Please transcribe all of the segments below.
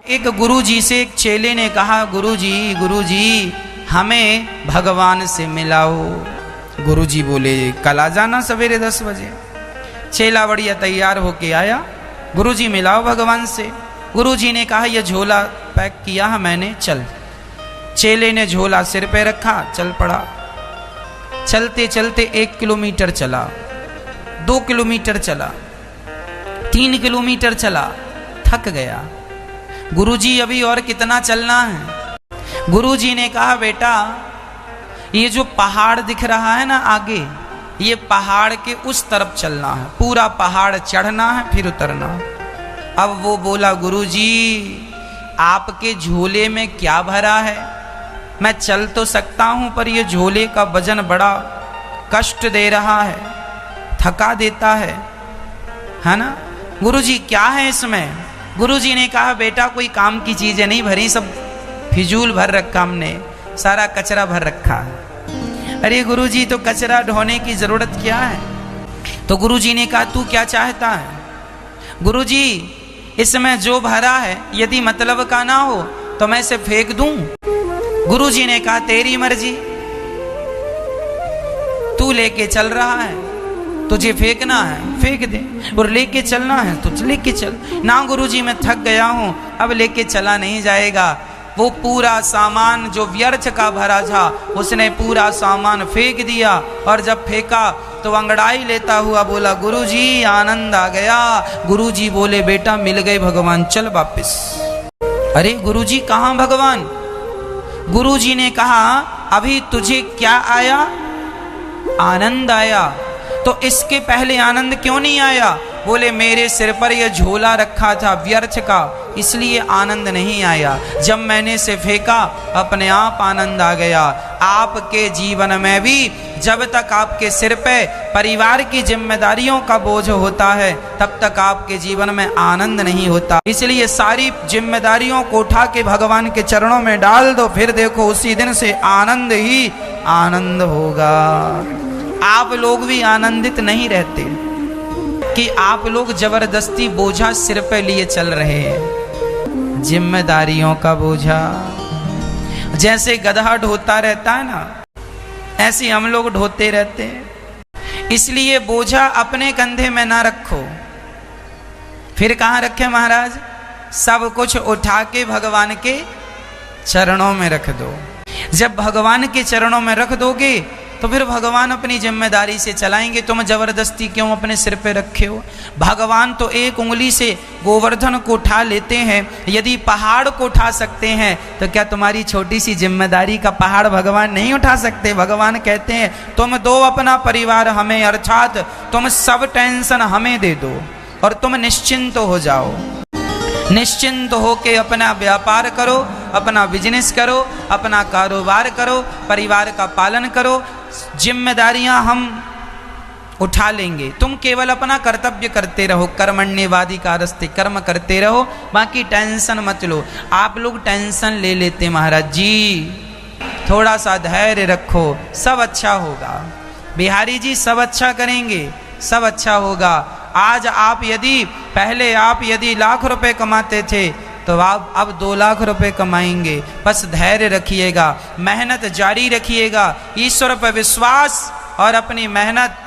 एक गुरुजी से एक चेले ने कहा, गुरुजी हमें भगवान से मिलाओ। गुरुजी बोले, कल आ जाना सवेरे 10 बजे। चेला बढ़िया तैयार होके आया, गुरुजी मिलाओ भगवान से। गुरुजी ने कहा, यह झोला पैक किया है मैंने, चल। चेले ने झोला सिर पे रखा, चल पड़ा। चलते चलते 1 किलोमीटर चला, 2 किलोमीटर चला, 3 किलोमीटर चला, थक गया। गुरुजी अभी और कितना चलना है? गुरुजी ने कहा, बेटा ये जो पहाड़ दिख रहा है ना आगे, ये पहाड़ के उस तरफ चलना है, पूरा पहाड़ चढ़ना है फिर उतरना। अब वो बोला, गुरुजी आपके झोले में क्या भरा है? मैं चल तो सकता हूं पर ये झोले का वजन बड़ा कष्ट दे रहा है, थका देता है ना। गुरुजी क्या है इसमें? गुरुजी ने कहा, बेटा कोई काम की चीजें नहीं भरी, सब फिजूल भर रखा हमने, सारा कचरा भर रखा है। अरे गुरुजी तो कचरा ढोने की जरूरत क्या है? तो गुरुजी ने कहा, तू क्या चाहता है? गुरुजी इसमें जो भरा है यदि मतलब का ना हो तो मैं इसे फेंक दूं। गुरुजी ने कहा, तेरी मर्जी, तू लेके चल रहा है, तुझे फेंकना है फेंक दे, और लेके चलना है तो लेके चल। ना गुरुजी मैं थक गया हूं, अब लेके चला नहीं जाएगा। वो पूरा सामान जो व्यर्थ का भरा था उसने पूरा सामान फेंक दिया, और जब फेंका तो अंगड़ाई लेता हुआ बोला, गुरुजी आनंद आ गया। गुरुजी बोले, बेटा मिल गए भगवान, चल वापिस। अरे गुरुजी कहाँ भगवान? गुरुजी ने कहा, अभी तुझे क्या आया? आनंद आया। तो इसके पहले आनंद क्यों नहीं आया? बोले, मेरे सिर पर यह झोला रखा था व्यर्थ का, इसलिए आनंद नहीं आया। जब मैंने इसे फेंका अपने आप आनंद आ गया। आपके जीवन में भी जब तक आपके सिर पे परिवार की जिम्मेदारियों का बोझ होता है तब तक आपके जीवन में आनंद नहीं होता। इसलिए सारी जिम्मेदारियों को उठा के भगवान के चरणों में डाल दो, फिर देखो उसी दिन से आनंद ही आनंद होगा। आप लोग भी आनंदित नहीं रहते कि आप लोग जबरदस्ती बोझा सिर पे लिए चल रहे हैं, जिम्मेदारियों का बोझा। जैसे गधा ढोता रहता है ना, ऐसे हम लोग ढोते रहते हैं। इसलिए बोझा अपने कंधे में ना रखो, फिर कहाँ रखे महाराज? सब कुछ उठा के भगवान के चरणों में रख दो। जब भगवान के चरणों में रख दोगे तो फिर भगवान अपनी जिम्मेदारी से चलाएंगे। तुम जबरदस्ती क्यों अपने सिर पे रखे हो? भगवान तो एक उंगली से गोवर्धन को उठा लेते हैं। यदि पहाड़ को उठा सकते हैं तो क्या तुम्हारी छोटी सी जिम्मेदारी का पहाड़ भगवान नहीं उठा सकते? भगवान कहते हैं, तुम दो अपना परिवार हमें, अर्थात तुम सब टेंशन हमें दे दो और तुम निश्चिंत हो जाओ। निश्चिंत होके अपना व्यापार करो, अपना बिजनेस करो, अपना कारोबार करो, परिवार का पालन करो। जिम्मेदारियां हम उठा लेंगे, तुम केवल अपना कर्तव्य करते रहो। कर्मण्येवाधिकारस्ते, कर्म करते रहो, बाकी टेंशन मत लो। आप लोग टेंशन ले लेते महाराज जी, थोड़ा सा धैर्य रखो, सब अच्छा होगा। बिहारी जी सब अच्छा करेंगे, सब अच्छा होगा। आज आप यदि पहले आप यदि लाख रुपए कमाते थे तो आप अब 2 लाख रुपए कमाएंगे। बस धैर्य रखिएगा, मेहनत जारी रखिएगा, ईश्वर पर विश्वास और अपनी मेहनत,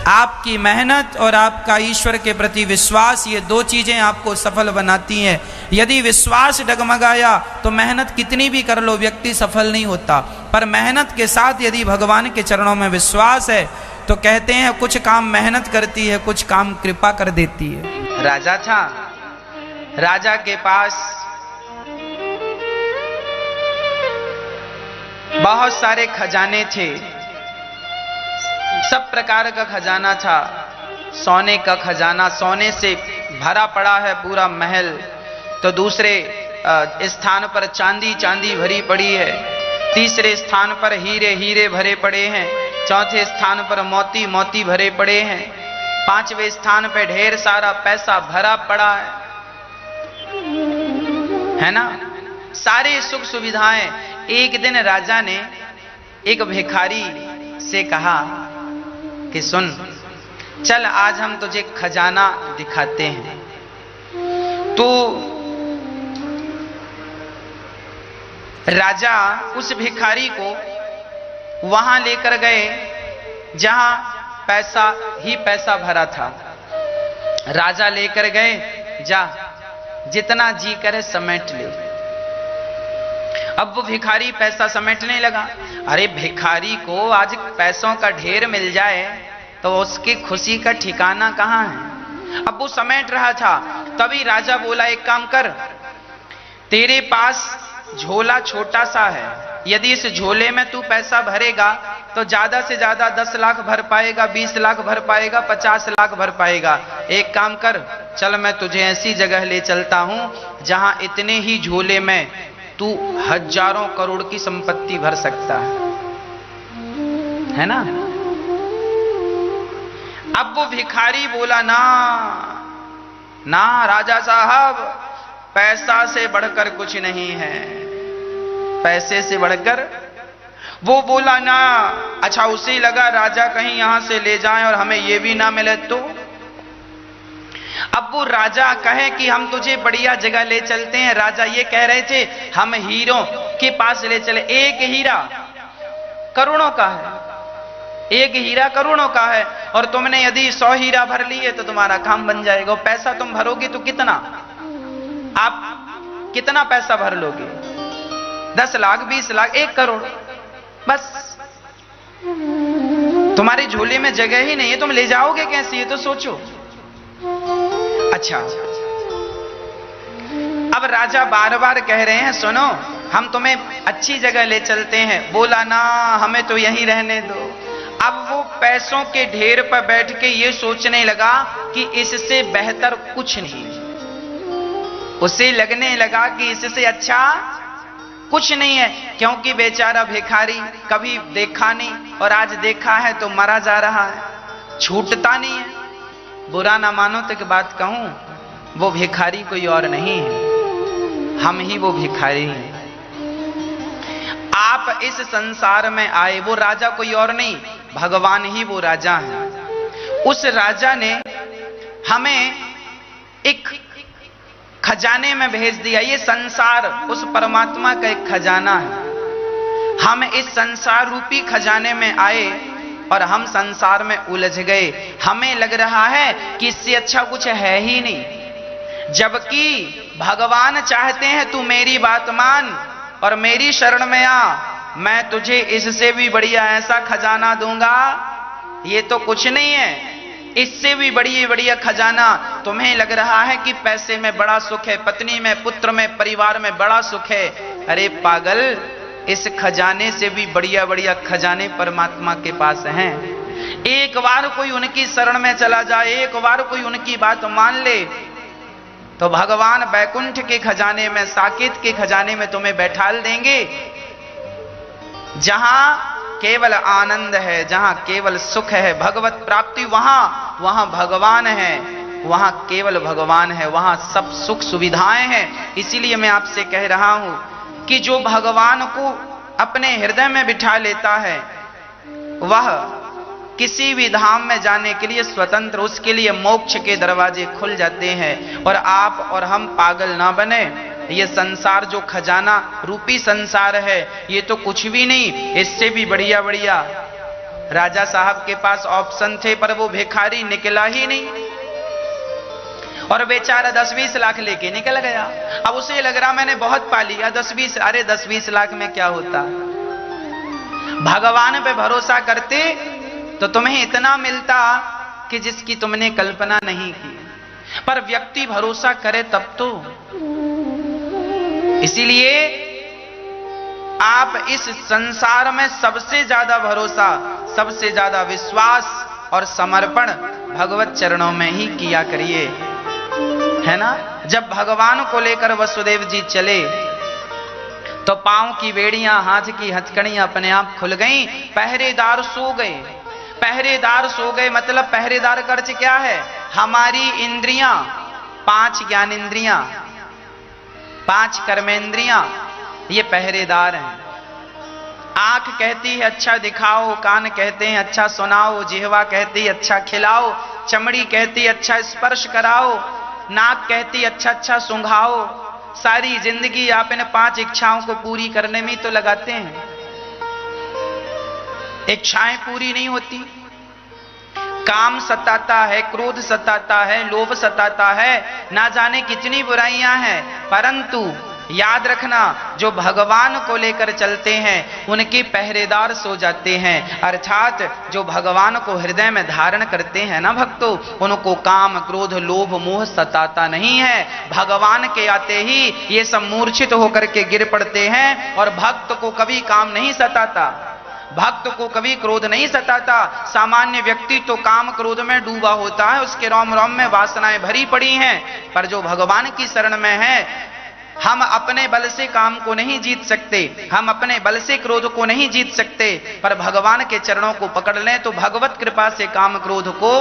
आपकी मेहनत और आपका ईश्वर के प्रति विश्वास, ये 2 चीजें आपको सफल बनाती हैं। यदि विश्वास डगमगाया तो मेहनत कितनी भी कर लो व्यक्ति सफल नहीं होता, पर मेहनत के साथ यदि भगवान के चरणों में विश्वास है तो कहते हैं कुछ काम मेहनत करती है, कुछ काम कृपा कर देती है। राजा था, राजा के पास बहुत सारे खजाने थे, सब प्रकार का खजाना था। सोने का खजाना, सोने से भरा पड़ा है पूरा महल। तो दूसरे स्थान पर चांदी चांदी भरी पड़ी है, तीसरे स्थान पर हीरे हीरे भरे पड़े हैं, चौथे स्थान पर मोती मोती भरे पड़े हैं, 5वें स्थान पर ढेर सारा पैसा भरा पड़ा है ना, सारे सुख सुविधाएं। एक दिन राजा ने एक भिखारी से कहा कि सुन, चल आज हम तुझे खजाना दिखाते हैं, तो राजा उस भिखारी को वहां लेकर गए जहां पैसा ही पैसा भरा था। राजा लेकर गए, जा जितना जी करे समेट ले। अब वो भिखारी पैसा समेटने लगा। अरे भिखारी को आज पैसों का ढेर मिल जाए तो उसकी खुशी का ठिकाना कहां है। अब वो समेट रहा था, तभी राजा बोला एक काम कर, तेरे पास झोला छोटा सा है, यदि इस झोले में तू पैसा भरेगा तो ज्यादा से ज्यादा 10 लाख भर पाएगा, 20 लाख भर पाएगा, 50 लाख भर पाएगा। एक काम कर, चल मैं तुझे ऐसी जगह ले चलता हूं जहां इतने ही झोले में तू हजारों करोड़ की संपत्ति भर सकता है ना। अब वो भिखारी बोला ना ना राजा साहब, पैसा से बढ़कर कुछ नहीं है, पैसे से बढ़कर। वो बोला ना। अच्छा, उसे लगा राजा कहीं यहां से ले जाएं और हमें ये भी ना मिले तो। अब वो राजा कहे कि हम तुझे बढ़िया जगह ले चलते हैं। राजा ये कह रहे थे हम हीरों के पास ले चले। एक हीरा करोड़ों का है, एक हीरा करोड़ों का है, और तुमने यदि 100 हीरा भर लिए तो तुम्हारा काम बन जाएगा। पैसा तुम भरोगे तो कितना, आप कितना पैसा भर लोगे? 10 लाख, 20 लाख, 1 करोड़, बस। तुम्हारी झोले में जगह ही नहीं है, तुम ले जाओगे कैसे, ये तो सोचो। अच्छा, अब राजा बार बार कह रहे हैं सुनो हम तुम्हें अच्छी जगह ले चलते हैं। बोला ना हमें तो यहीं रहने दो। अब वो पैसों के ढेर पर बैठ के ये सोचने लगा कि इससे बेहतर कुछ नहीं। उसे लगने लगा कि इससे अच्छा कुछ नहीं है, क्योंकि बेचारा भिखारी कभी देखा नहीं और आज देखा है तो मरा जा रहा है, छूटता नहीं है। बुरा ना मानो तो एक बात कहूं, वो भिखारी कोई और नहीं है, हम ही वो भिखारी हैं। आप इस संसार में आए, वो राजा कोई और नहीं, भगवान ही वो राजा है। उस राजा ने हमें एक खजाने में भेज दिया। ये संसार उस परमात्मा का एक खजाना है। हम इस संसार रूपी खजाने में आए और हम संसार में उलझ गए। हमें लग रहा है कि इससे अच्छा कुछ है ही नहीं, जबकि भगवान चाहते हैं तू मेरी बात मान और मेरी शरण में आ, मैं तुझे इससे भी बढ़िया ऐसा खजाना दूंगा। ये तो कुछ नहीं है, इससे भी बढ़िया खजाना। तुम्हें लग रहा है कि पैसे में बड़ा सुख है, पत्नी में, पुत्र में, परिवार में बड़ा सुख है। अरे पागल, इस खजाने से भी बढ़िया खजाने परमात्मा के पास हैं। एक बार कोई उनकी शरण में चला जाए, एक बार कोई उनकी बात मान ले, तो भगवान बैकुंठ के खजाने में, साकेत के खजाने में तुम्हें बैठाल देंगे, जहां केवल आनंद है, जहां केवल सुख है, भगवत प्राप्ति। वहां भगवान है, वहां केवल भगवान है, वहां सब सुख सुविधाएं हैं। इसीलिए मैं आपसे कह रहा हूं कि जो भगवान को अपने हृदय में बिठा लेता है वह किसी भी धाम में जाने के लिए स्वतंत्र, उसके लिए मोक्ष के दरवाजे खुल जाते हैं। और आप और हम पागल ना बने। ये संसार जो खजाना रूपी संसार है, ये तो कुछ भी नहीं, इससे भी बढ़िया राजा साहब के पास ऑप्शन थे, पर वो भिखारी निकला ही नहीं और बेचारा 10-20 लाख लेके निकल गया। अब उसे लग रहा मैंने बहुत पा लिया, 10-20, अरे 10-20 लाख में क्या होता। भगवान पे भरोसा करते तो तुम्हें इतना मिलता कि जिसकी तुमने कल्पना नहीं की, पर व्यक्ति भरोसा करे तब तो। इसीलिए आप इस संसार में सबसे ज्यादा भरोसा, सबसे ज्यादा विश्वास और समर्पण भगवत चरणों में ही किया करिए, है ना। जब भगवान को लेकर वसुदेव जी चले तो पांव की बेड़ियां, हाथ की हथकड़ियां अपने आप खुल गईं। पहरेदार सो गए, पहरेदार सो गए। मतलब पहरेदार का अर्थ क्या है, हमारी इंद्रियां, 5 ज्ञानेंद्रियां, 5 कर्मेंद्रियां, ये पहरेदार हैं। आंख कहती है अच्छा दिखाओ, कान कहते हैं अच्छा सुनाओ, जिह्वा कहती है अच्छा खिलाओ, चमड़ी कहती है अच्छा स्पर्श कराओ, नाक कहती है अच्छा सूंघाओ, सारी जिंदगी आप इन 5 इच्छाओं को पूरी करने में तो लगाते हैं, इच्छाएं पूरी नहीं होती। काम सताता है, क्रोध सताता है, लोभ सताता है, ना जाने कितनी बुराइयां हैं, परंतु याद रखना जो भगवान को लेकर चलते हैं उनके पहरेदार सो जाते हैं। अर्थात जो भगवान को हृदय में धारण करते हैं ना भक्तों, उनको काम क्रोध लोभ मोह सताता नहीं है। भगवान के आते ही ये सब मूर्छित होकर के गिर पड़ते हैं और भक्त को कभी काम नहीं सताता, भक्त को कभी क्रोध नहीं सताता। सामान्य व्यक्ति तो काम क्रोध में डूबा होता है, उसके रोम रोम में वासनाएं भरी पड़ी हैं, पर जो भगवान की शरण में है, हम अपने बल से काम को नहीं जीत सकते, हम अपने बल से क्रोध को नहीं जीत सकते, पर भगवान के चरणों को पकड़ लें तो भगवत कृपा से काम क्रोध को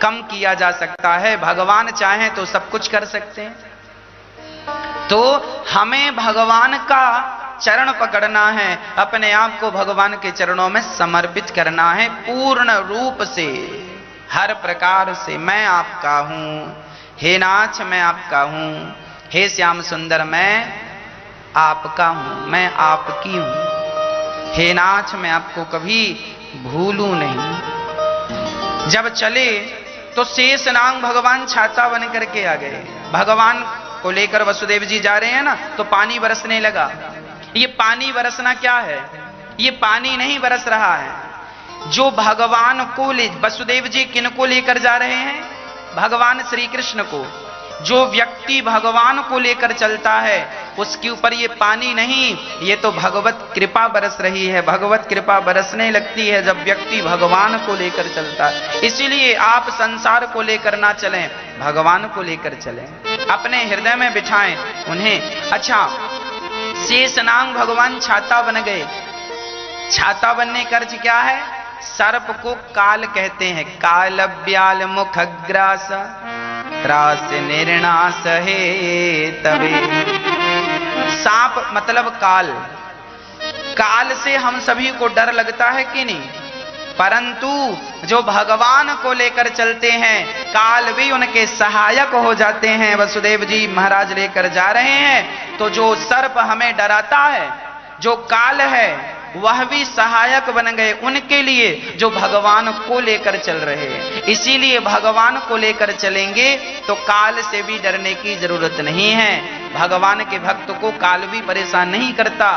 कम किया जा सकता है। भगवान चाहें तो सब कुछ कर सकते हैं। तो हमें भगवान का चरण पकड़ना है, अपने आप को भगवान के चरणों में समर्पित करना है पूर्ण रूप से, हर प्रकार से। मैं आपका हूं, हे नाथ मैं आपका हूं, हे श्याम सुंदर मैं आपका हूं, मैं आपकी हूं, हे नाथ मैं आपको कभी भूलूं नहीं। जब चले तो शेष नाग भगवान छाता बन करके आ गए। भगवान को लेकर वसुदेव जी जा रहे हैं ना, तो पानी बरसने लगा। ये पानी बरसना क्या है? ये पानी नहीं बरस रहा है। जो भगवान को वसुदेव जी किनको लेकर जा रहे हैं? भगवान श्री कृष्ण को। जो व्यक्ति भगवान को लेकर चलता है उसके ऊपर ये पानी नहीं, ये तो भगवत कृपा बरस रही है। भगवत कृपा बरसने लगती है जब व्यक्ति भगवान को लेकर चलता है। इसीलिए आप संसार को लेकर ना चलें, भगवान को लेकर चलें, अपने हृदय में बिठाएं उन्हें। अच्छा, शेषनाग भगवान छाता बन गए। छाता बनने का अर्थ क्या है? सर्प को काल कहते हैं। काल ब्याल मुखग्रास त्रास निर्णास है तबे। सांप मतलब काल। काल से हम सभी को डर लगता है कि नहीं? परंतु जो भगवान को लेकर चलते हैं काल भी उनके सहायक हो जाते हैं। वसुदेव जी महाराज लेकर जा रहे हैं तो जो सर्प हमें डराता है, जो काल है, वह भी सहायक बन गए उनके लिए जो भगवान को लेकर चल रहे हैं। इसीलिए भगवान को लेकर चलेंगे तो काल से भी डरने की जरूरत नहीं है। भगवान के भक्त को काल भी परेशान नहीं करता।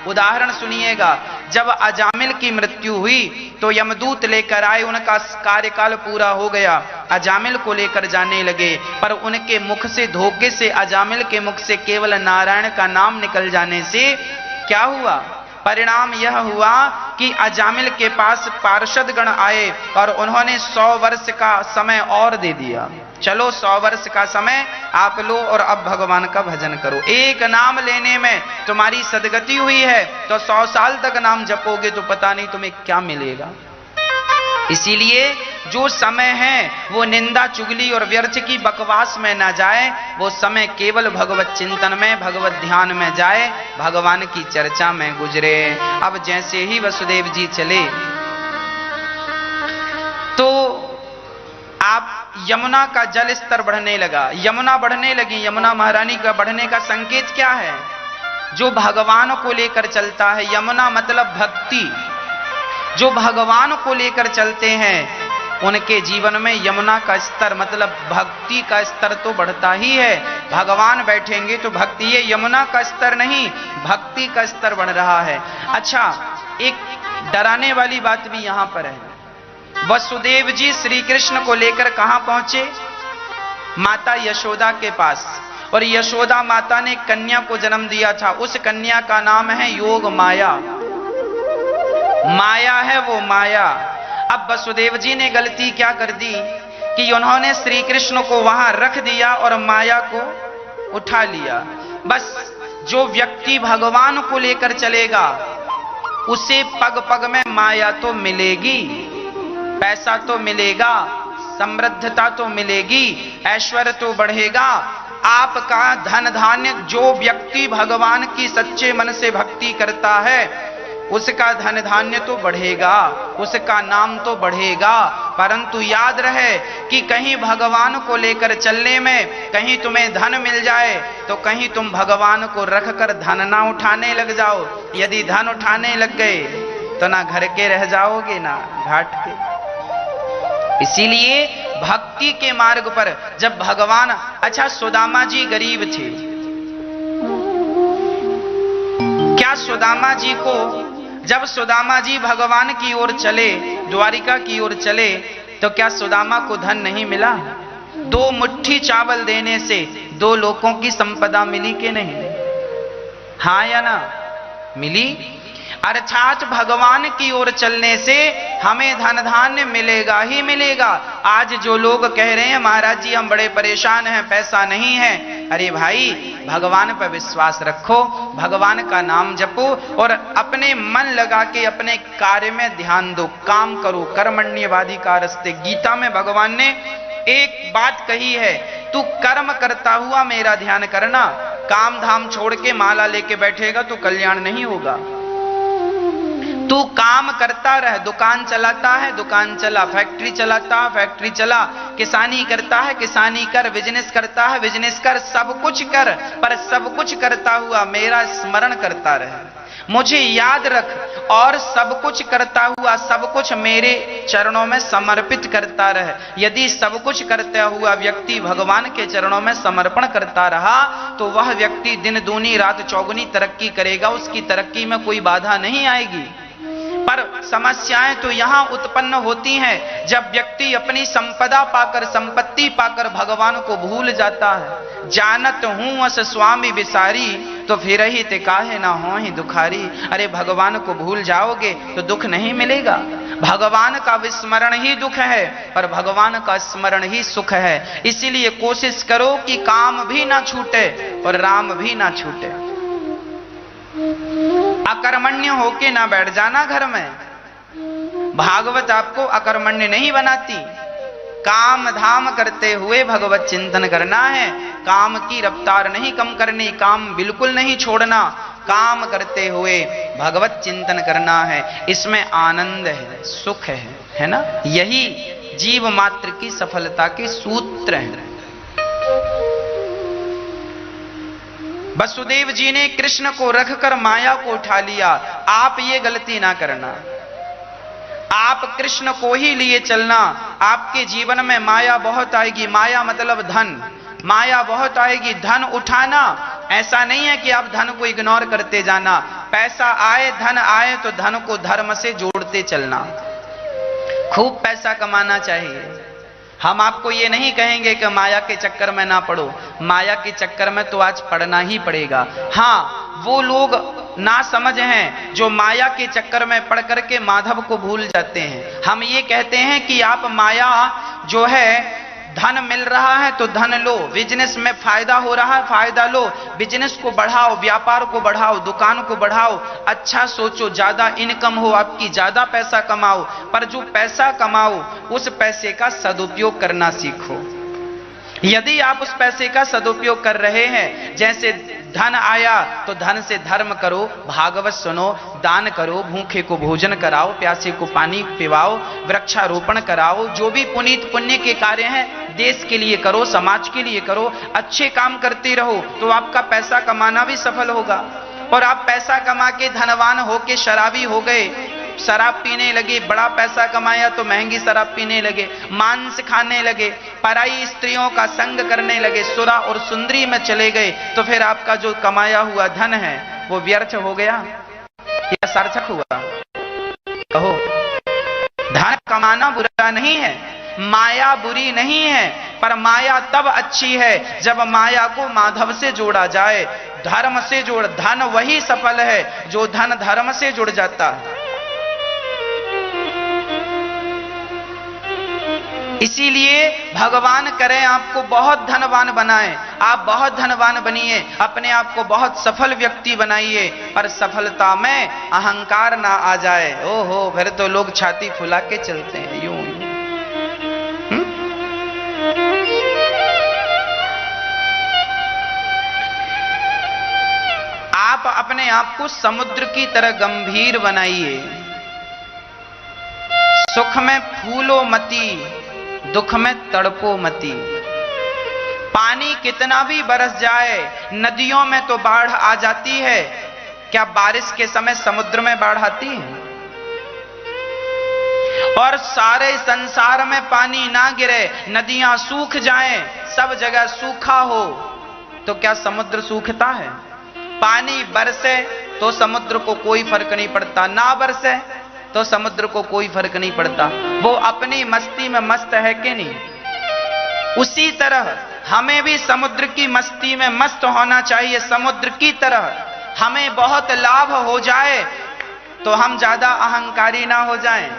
उदाहरण सुनिएगा, जब अजामिल की मृत्यु हुई तो यमदूत लेकर आए, उनका कार्यकाल पूरा हो गया, अजामिल को लेकर जाने लगे, पर उनके मुख से, धोखे से, अजामिल के मुख से केवल नारायण का नाम निकल जाने से क्या हुआ? परिणाम यह हुआ कि अजामिल के पास पार्षद गण आए और उन्होंने 100 वर्ष का समय और दे दिया। चलो 100 वर्ष का समय आप लो और अब भगवान का भजन करो। एक नाम लेने में तुम्हारी सदगति हुई है तो 100 साल तक नाम जपोगे तो पता नहीं तुम्हें क्या मिलेगा। इसीलिए जो समय है वो निंदा चुगली और व्यर्थ की बकवास में ना जाए, वो समय केवल भगवत चिंतन में, भगवत ध्यान में जाए, भगवान की चर्चा में गुजरे। अब जैसे ही वसुदेव जी चले तो आप यमुना का जल स्तर बढ़ने लगा, यमुना बढ़ने लगी। यमुना महारानी का बढ़ने का संकेत क्या है? जो भगवान को लेकर चलता है, यमुना मतलब भक्ति, जो भगवान को लेकर चलते हैं उनके जीवन में यमुना का स्तर मतलब भक्ति का स्तर तो बढ़ता ही है। भगवान बैठेंगे तो भक्ति, ये यमुना का स्तर नहीं, भक्ति का स्तर बढ़ रहा है। अच्छा, एक डराने वाली बात भी यहां पर है। वसुदेव जी श्री कृष्ण को लेकर कहां पहुंचे? माता यशोदा के पास। और यशोदा माता ने कन्या को जन्म दिया था, उस कन्या का नाम है योग माया। माया है वो माया। अब वसुदेव जी ने गलती क्या कर दी कि उन्होंने श्री कृष्ण को वहां रख दिया और माया को उठा लिया। बस जो व्यक्ति भगवान को लेकर चलेगा उसे पग पग में माया तो मिलेगी, पैसा तो मिलेगा, समृद्धता तो मिलेगी, ऐश्वर्य तो बढ़ेगा, आपका धन धान्य। जो व्यक्ति भगवान की सच्चे मन से भक्ति करता है उसका धन धान्य तो बढ़ेगा, उसका नाम तो बढ़ेगा, परंतु याद रहे कि कहीं भगवान को लेकर चलने में कहीं तुम्हें धन मिल जाए तो कहीं तुम भगवान को रखकर धन ना उठाने लग जाओ। यदि धन उठाने लग गए तो ना घर के रह जाओगे ना घाट के। इसीलिए भक्ति के मार्ग पर जब भगवान, अच्छा सुदामा जी गरीब थे, क्या सुदामा जी को, जब सुदामा जी भगवान की ओर चले, द्वारिका की ओर चले, तो क्या सुदामा को धन नहीं मिला? 2 मुट्ठी चावल देने से 2 लोगों की संपदा मिली कि नहीं? हाँ या ना? मिली। अर्थात भगवान की ओर चलने से हमें धन धान्य मिलेगा ही मिलेगा। आज जो लोग कह रहे हैं महाराज जी हम बड़े परेशान हैं, पैसा नहीं है, अरे भाई भगवान पर विश्वास रखो, भगवान का नाम जपो और अपने मन लगा के अपने कार्य में ध्यान दो, काम करो। कर्मण्यवाधिकारस्ते, गीता में भगवान ने एक बात कही है, तू कर्म करता हुआ मेरा ध्यान करना। काम धाम छोड़ के माला लेके बैठेगा तो कल्याण नहीं होगा। तू काम करता रह, दुकान चलाता है दुकान चला, फैक्ट्री चलाता है फैक्ट्री चला, किसानी करता है किसानी कर, बिजनेस करता है बिजनेस कर, सब कुछ कर, पर सब कुछ करता हुआ मेरा स्मरण करता रहे, मुझे याद रख, और सब कुछ करता हुआ सब कुछ मेरे चरणों में समर्पित करता रहे। यदि सब कुछ करता हुआ व्यक्ति भगवान के चरणों में समर्पण करता रहा तो वह व्यक्ति दिन दूनी रात चौगुनी तरक्की करेगा, उसकी तरक्की में कोई बाधा नहीं आएगी। पर समस्याएं तो यहां उत्पन्न होती हैं जब व्यक्ति अपनी संपदा पाकर, संपत्ति पाकर भगवान को भूल जाता है। जानत हूं अस स्वामी विसारी, तो फिर ही ते काहे ना हो ही दुखारी। अरे भगवान को भूल जाओगे तो दुख नहीं मिलेगा। भगवान का विस्मरण ही दुख है, पर भगवान का स्मरण ही सुख है। इसीलिए कोशिश करो कि काम भी ना छूटे और राम भी ना छूटे। अकर्मण्य होके ना बैठ जाना घर में। भागवत आपको अकर्मण्य नहीं बनाती। काम धाम करते हुए भगवत चिंतन करना है, काम की रफ्तार नहीं कम करनी, काम बिल्कुल नहीं छोड़ना, काम करते हुए भगवत चिंतन करना है। इसमें आनंद है, सुख है ना? यही जीव मात्र की सफलता के सूत्र हैं। वसुदेव जी ने कृष्ण को रखकर माया को उठा लिया। आप ये गलती ना करना, आप कृष्ण को ही लिए चलना। आपके जीवन में माया बहुत आएगी, माया मतलब धन, माया बहुत आएगी। धन उठाना ऐसा नहीं है कि आप धन को इग्नोर करते जाना। पैसा आए धन आए तो धन को धर्म से जोड़ते चलना। खूब पैसा कमाना चाहिए। हम आपको ये नहीं कहेंगे कि माया के चक्कर में ना पड़ो, माया के चक्कर में तो आज पड़ना ही पड़ेगा। हाँ, वो लोग ना समझ हैं जो माया के चक्कर में पड़ करके माधव को भूल जाते हैं। हम ये कहते हैं कि आप माया जो है, धन मिल रहा है तो धन लो, बिजनेस में फायदा हो रहा है फायदा लो, बिजनेस को बढ़ाओ, व्यापार को बढ़ाओ, दुकान को बढ़ाओ, अच्छा सोचो, ज्यादा इनकम हो आपकी, ज्यादा पैसा कमाओ, पर जो पैसा कमाओ उस पैसे का सदुपयोग करना सीखो। यदि आप उस पैसे का सदुपयोग कर रहे हैं, जैसे धन आया तो धन से धर्म करो, भागवत सुनो, दान करो, भूखे को भोजन कराओ, प्यासे को पानी पिलाओ, वृक्षारोपण कराओ, जो भी पुनीत पुण्य के कार्य हैं देश के लिए करो, समाज के लिए करो, अच्छे काम करते रहो तो आपका पैसा कमाना भी सफल होगा। और आप पैसा कमा के धनवान होके शराबी हो गए, शराब पीने लगे, बड़ा पैसा कमाया तो महंगी शराब पीने लगे, मांस खाने लगे, पराई स्त्रियों का संग करने लगे, सुरा और सुंदरी में चले गए, तो फिर आपका जो कमाया हुआ धन है वो व्यर्थ हो गया या सार्थक हुआ? कहो। धन कमाना बुरा नहीं है, माया बुरी नहीं है, पर माया तब अच्छी है जब माया को माधव से जोड़ा जाए, धर्म से जोड़। धन वही सफल है जो धन धर्म से जुड़ जाता है। इसीलिए भगवान करें आपको बहुत धनवान बनाए, आप बहुत धनवान बनिए, अपने आप को बहुत सफल व्यक्ति बनाइए, पर सफलता में अहंकार ना आ जाए। ओहो, फिर तो लोग छाती फुला के चलते हैं यूं। आप आप अपने आप को समुद्र की तरह गंभीर बनाइए। सुख में फूलो मती, दुख में तड़पो मती। पानी कितना भी बरस जाए, नदियों में तो बाढ़ आ जाती है, क्या बारिश के समय समुद्र में बाढ़ आती है? और सारे संसार में पानी ना गिरे, नदियां सूख जाएं, सब जगह सूखा हो, तो क्या समुद्र सूखता है? पानी बरसे तो समुद्र को कोई फर्क नहीं पड़ता, ना बरसे तो समुद्र को कोई फर्क नहीं पड़ता। वो अपनी मस्ती में मस्त है कि नहीं? उसी तरह हमें भी समुद्र की मस्ती में मस्त होना चाहिए। समुद्र की तरह हमें बहुत लाभ हो जाए तो हम ज्यादा अहंकारी ना हो जाएं।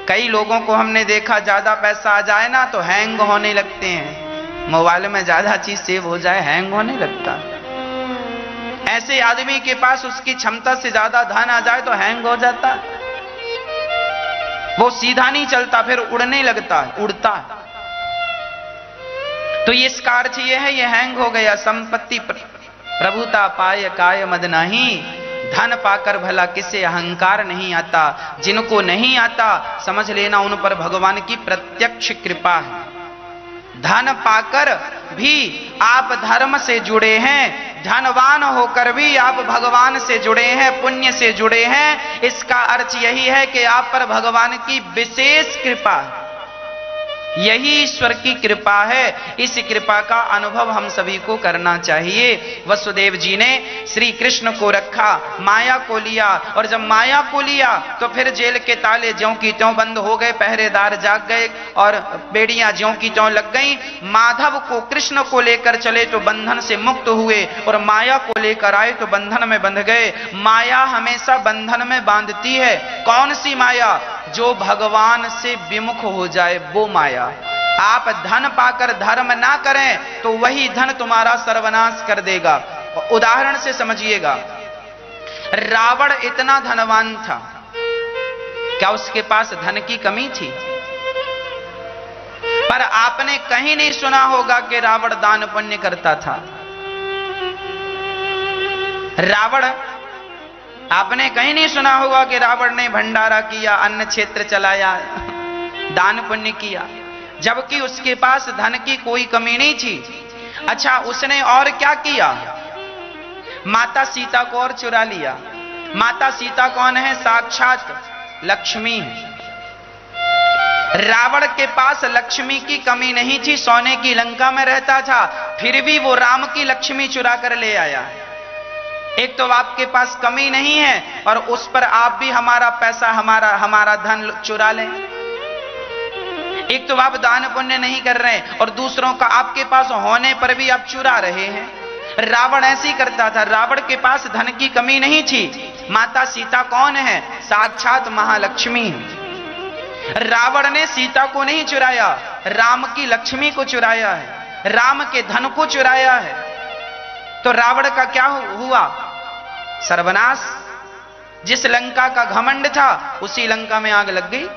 कई लोगों को हमने देखा, ज्यादा पैसा आ जाए ना तो हैंग होने लगते हैं। मोबाइल में ज्यादा चीज सेव हो जाए हैंग होने लगता। ऐसे आदमी के पास उसकी क्षमता से ज्यादा धन आ जाए तो हैंग हो जाता, वो सीधा नहीं चलता, फिर उड़ने लगता है, उड़ता है। तो ये इसका अर्थ ये है, ये हैंग हो गया। संपत्ति प्रभुता पाए काय मद नहीं, धन पाकर भला किसे अहंकार नहीं आता। जिनको नहीं आता समझ लेना उन पर भगवान की प्रत्यक्ष कृपा है। धन पाकर भी आप धर्म से जुड़े हैं, धनवान होकर भी आप भगवान से जुड़े हैं, पुण्य से जुड़े हैं। इसका अर्थ यही है कि आप पर भगवान की विशेष कृपा है। यही ईश्वर की कृपा है। इस कृपा का अनुभव हम सभी को करना चाहिए। वसुदेव जी ने श्री कृष्ण को रखा, माया को लिया, और जब माया को लिया तो फिर जेल के ताले ज्यों की त्यों बंद हो गए, पहरेदार जाग गए और बेड़ियां ज्यों की त्यों लग गई। माधव को, कृष्ण को लेकर चले तो बंधन से मुक्त हुए, और माया को लेकर आए तो बंधन में बंध गए। माया हमेशा बंधन में बांधती है। कौन सी माया? जो भगवान से विमुख हो जाए वो माया। आप धन पाकर धर्म ना करें तो वही धन तुम्हारा सर्वनाश कर देगा। उदाहरण से समझिएगा, रावण इतना धनवान था, क्या उसके पास धन की कमी थी? पर आपने कहीं नहीं सुना होगा कि रावण दान पुण्य करता था। रावण, आपने कहीं नहीं सुना होगा कि रावण ने भंडारा किया, अन्न क्षेत्र चलाया, दान पुण्य किया, जबकि उसके पास धन की कोई कमी नहीं थी। अच्छा, उसने और क्या किया? माता सीता को और चुरा लिया। माता सीता कौन है? साक्षात लक्ष्मी है। रावण के पास लक्ष्मी की कमी नहीं थी, सोने की लंका में रहता था, फिर भी वो राम की लक्ष्मी चुरा कर ले आया। एक तो आपके पास कमी नहीं है और उस पर आप भी हमारा पैसा, हमारा धन चुरा लें। एक तो आप दान पुण्य नहीं कर रहे हैं और दूसरों का आपके पास होने पर भी आप चुरा रहे हैं। रावण ऐसे ही करता था। रावण के पास धन की कमी नहीं थी। माता सीता कौन है? साक्षात महालक्ष्मी है। रावण ने सीता को नहीं चुराया, राम की लक्ष्मी को चुराया है, राम के धन को चुराया है। तो रावण का क्या हुआ? सर्वनाश। जिस लंका का घमंड था उसी लंका में आग लग गई।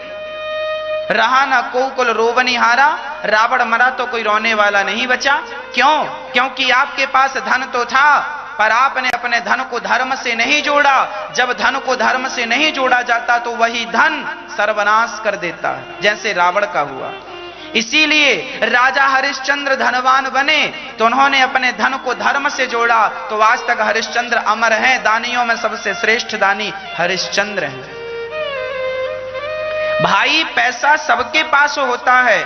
रहा ना कोकुल रोबनिहारा, रावण मरा तो कोई रोने वाला नहीं बचा। क्यों? क्योंकि आपके पास धन तो था पर आपने अपने धन को धर्म से नहीं जोड़ा। जब धन को धर्म से नहीं जोड़ा जाता तो वही धन सर्वनाश कर देता है, जैसे रावण का हुआ। इसीलिए राजा हरिश्चंद्र धनवान बने तो उन्होंने अपने धन को धर्म से जोड़ा, तो आज तक हरिश्चंद्र अमर हैं। दानियों में सबसे श्रेष्ठ दानी हरिश्चंद्र हैं। भाई, पैसा सबके पास होता है,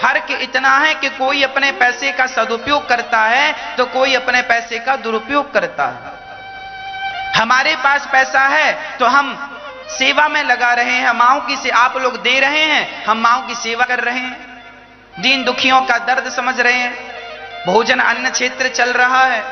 फर्क इतना है कि कोई अपने पैसे का सदुपयोग करता है तो कोई अपने पैसे का दुरुपयोग करता है। हमारे पास पैसा है तो हम सेवा में लगा रहे हैं, माओं की से आप लोग दे रहे हैं, हम माओं की सेवा कर रहे हैं, दीन दुखियों का दर्द समझ रहे हैं, भोजन अन्न क्षेत्र चल रहा है।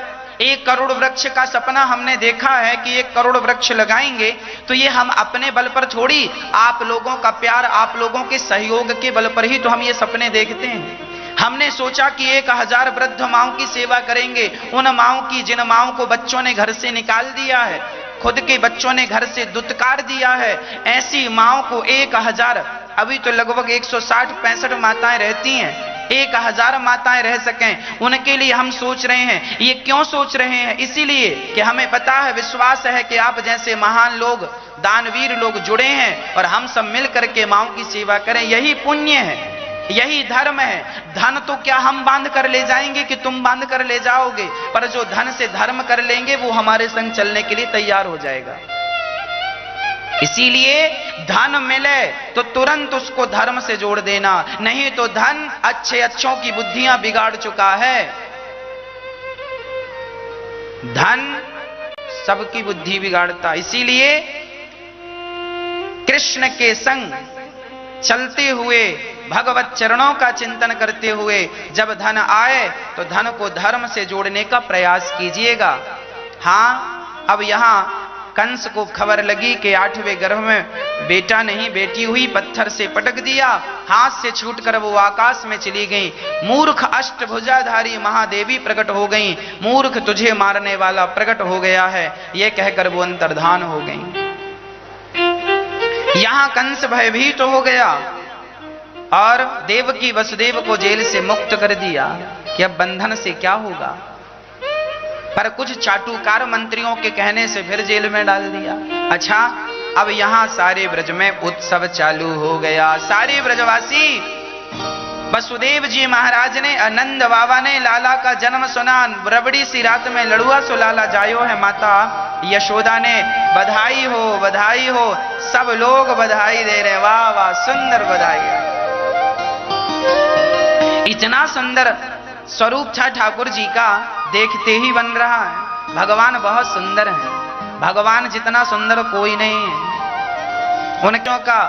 1 करोड़ वृक्ष का सपना हमने देखा है कि 1 करोड़ वृक्ष लगाएंगे, तो ये हम अपने बल पर थोड़ी, आप लोगों का प्यार, आप लोगों के सहयोग के बल पर ही तो हम ये सपने देखते हैं। हमने सोचा कि 1000 वृद्ध माओं की सेवा करेंगे, उन माओं की जिन माओं को बच्चों ने घर से निकाल दिया है, खुद के बच्चों ने घर से दुत्कार दिया है, ऐसी माओं को 1000, अभी तो लगभग 160-65 माताएं रहती हैं, 1000 माताएं रह सकें, उनके लिए हम सोच रहे हैं। ये क्यों सोच रहे हैं? इसीलिए कि हमें पता है, विश्वास है कि आप जैसे महान लोग, दानवीर लोग जुड़े हैं और हम सब मिल करके माओ की सेवा करें। यही पुण्य है, यही धर्म है। धन तो क्या हम बांध कर ले जाएंगे कि तुम बांध कर ले जाओगे, पर जो धन से धर्म कर लेंगे वो हमारे संग चलने के लिए तैयार हो जाएगा। इसीलिए धन मिले तो तुरंत उसको धर्म से जोड़ देना, नहीं तो धन अच्छों की बुद्धियां बिगाड़ चुका है। धन सबकी बुद्धि बिगाड़ता। इसीलिए कृष्ण के संग चलते हुए, भगवत चरणों का चिंतन करते हुए जब धन आए तो धन को धर्म से जोड़ने का प्रयास कीजिएगा। हाँ, अब यहां कंस को खबर लगी कि 8वें गर्भ में बेटा नहीं बेटी हुई, पत्थर से पटक दिया, हाथ से छूटकर वो आकाश में चली गई। मूर्ख अष्टभुजाधारी महादेवी प्रकट हो गई, मूर्ख तुझे मारने वाला प्रकट हो गया है, ये कहकर वो अंतर्धान हो गई। यहां कंस भयभीत तो हो गया और देवकी वसुदेव को जेल से मुक्त कर दिया कि अब बंधन से क्या होगा, पर कुछ चाटुकार मंत्रियों के कहने से फिर जेल में डाल दिया। अच्छा, अब यहां सारे ब्रज में उत्सव चालू हो गया। सारे ब्रजवासी, वसुदेव जी महाराज ने, आनंद बाबा ने लाला का जन्म सुना। रबड़ी सी रात में लड़ुआ सो लाला जायो है, माता यशोदा ने बधाई हो बधाई हो, सब लोग बधाई दे रहे। वाह वाह, सुंदर बधाई। इतना सुंदर स्वरूप था ठाकुर जी का, देखते ही बन रहा है। भगवान बहुत सुंदर है, भगवान जितना सुंदर कोई नहीं है। उनका का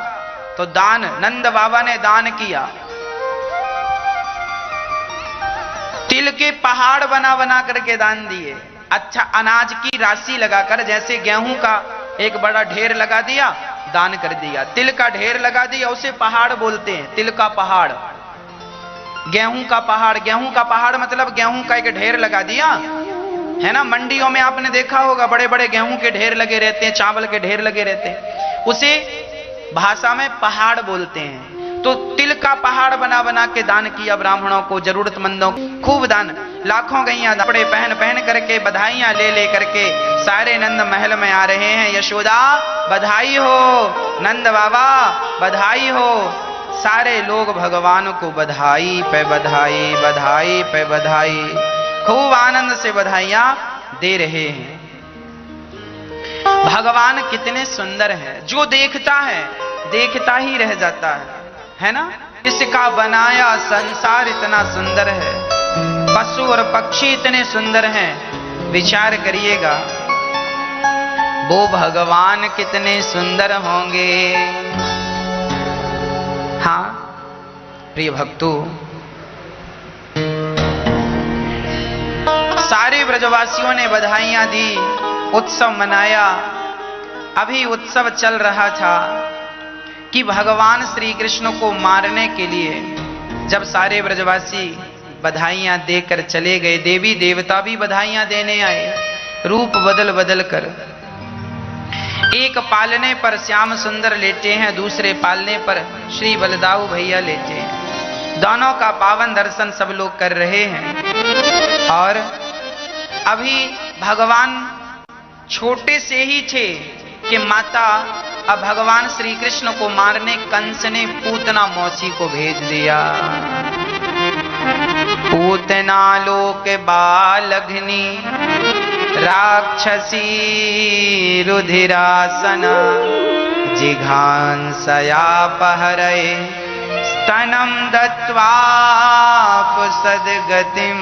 तो दान, नंद बाबा ने दान किया, तिल के पहाड़ बना बना करके दान दिए। अच्छा, अनाज की राशि लगाकर, जैसे गेहूं का एक बड़ा ढेर लगा दिया, दान कर दिया। तिल का ढेर लगा दिया, उसे पहाड़ बोलते हैं, तिल का पहाड़। गेहूं का पहाड़, गेहूं का पहाड़ मतलब गेहूं का एक ढेर लगा दिया, है ना। मंडियों में आपने देखा होगा, बड़े बड़े गेहूं के ढेर लगे रहते हैं, चावल के ढेर लगे रहते हैं, उसे भाषा में पहाड़ बोलते हैं। तो तिल का पहाड़ बना बना के दान किया ब्राह्मणों को, जरूरतमंदों को, खूब दान। लाखों गैया कपड़े पहन पहन करके, बधाइयां ले ले करके सारे नंद महल में आ रहे हैं। यशोदा बधाई हो, नंद बाबा बधाई हो। सारे लोग भगवान को बधाई पे बधाई, बधाई पे बधाई, खूब आनंद से बधाइयां दे रहे हैं। भगवान कितने सुंदर हैं, जो देखता है देखता ही रह जाता है ना। इसका बनाया संसार इतना सुंदर है, पशु और पक्षी इतने सुंदर हैं। विचार करिएगा, वो भगवान कितने सुंदर होंगे। हाँ प्रिय भक्तों, सारे ब्रजवासियों ने बधाइयां दी, उत्सव मनाया। अभी उत्सव चल रहा था कि भगवान श्री कृष्ण को मारने के लिए जब सारे ब्रजवासी बधाइयां देकर चले गए, देवी देवता भी बधाइयां देने आए, रूप बदल बदल कर। एक पालने पर श्याम सुंदर लेटे हैं, दूसरे पालने पर श्री बलदाऊ भैया लेटे हैं। दोनों का पावन दर्शन सब लोग कर रहे हैं। और अभी भगवान छोटे से ही थे कि माता, अब भगवान श्री कृष्ण को मारने कंस ने पूतना मौसी को भेज दिया। पूतना लोक बालघ्नि राक्षसी रुधिरासना, जिघांसया पहरे स्तनम दत्वा पुसद्गतिम।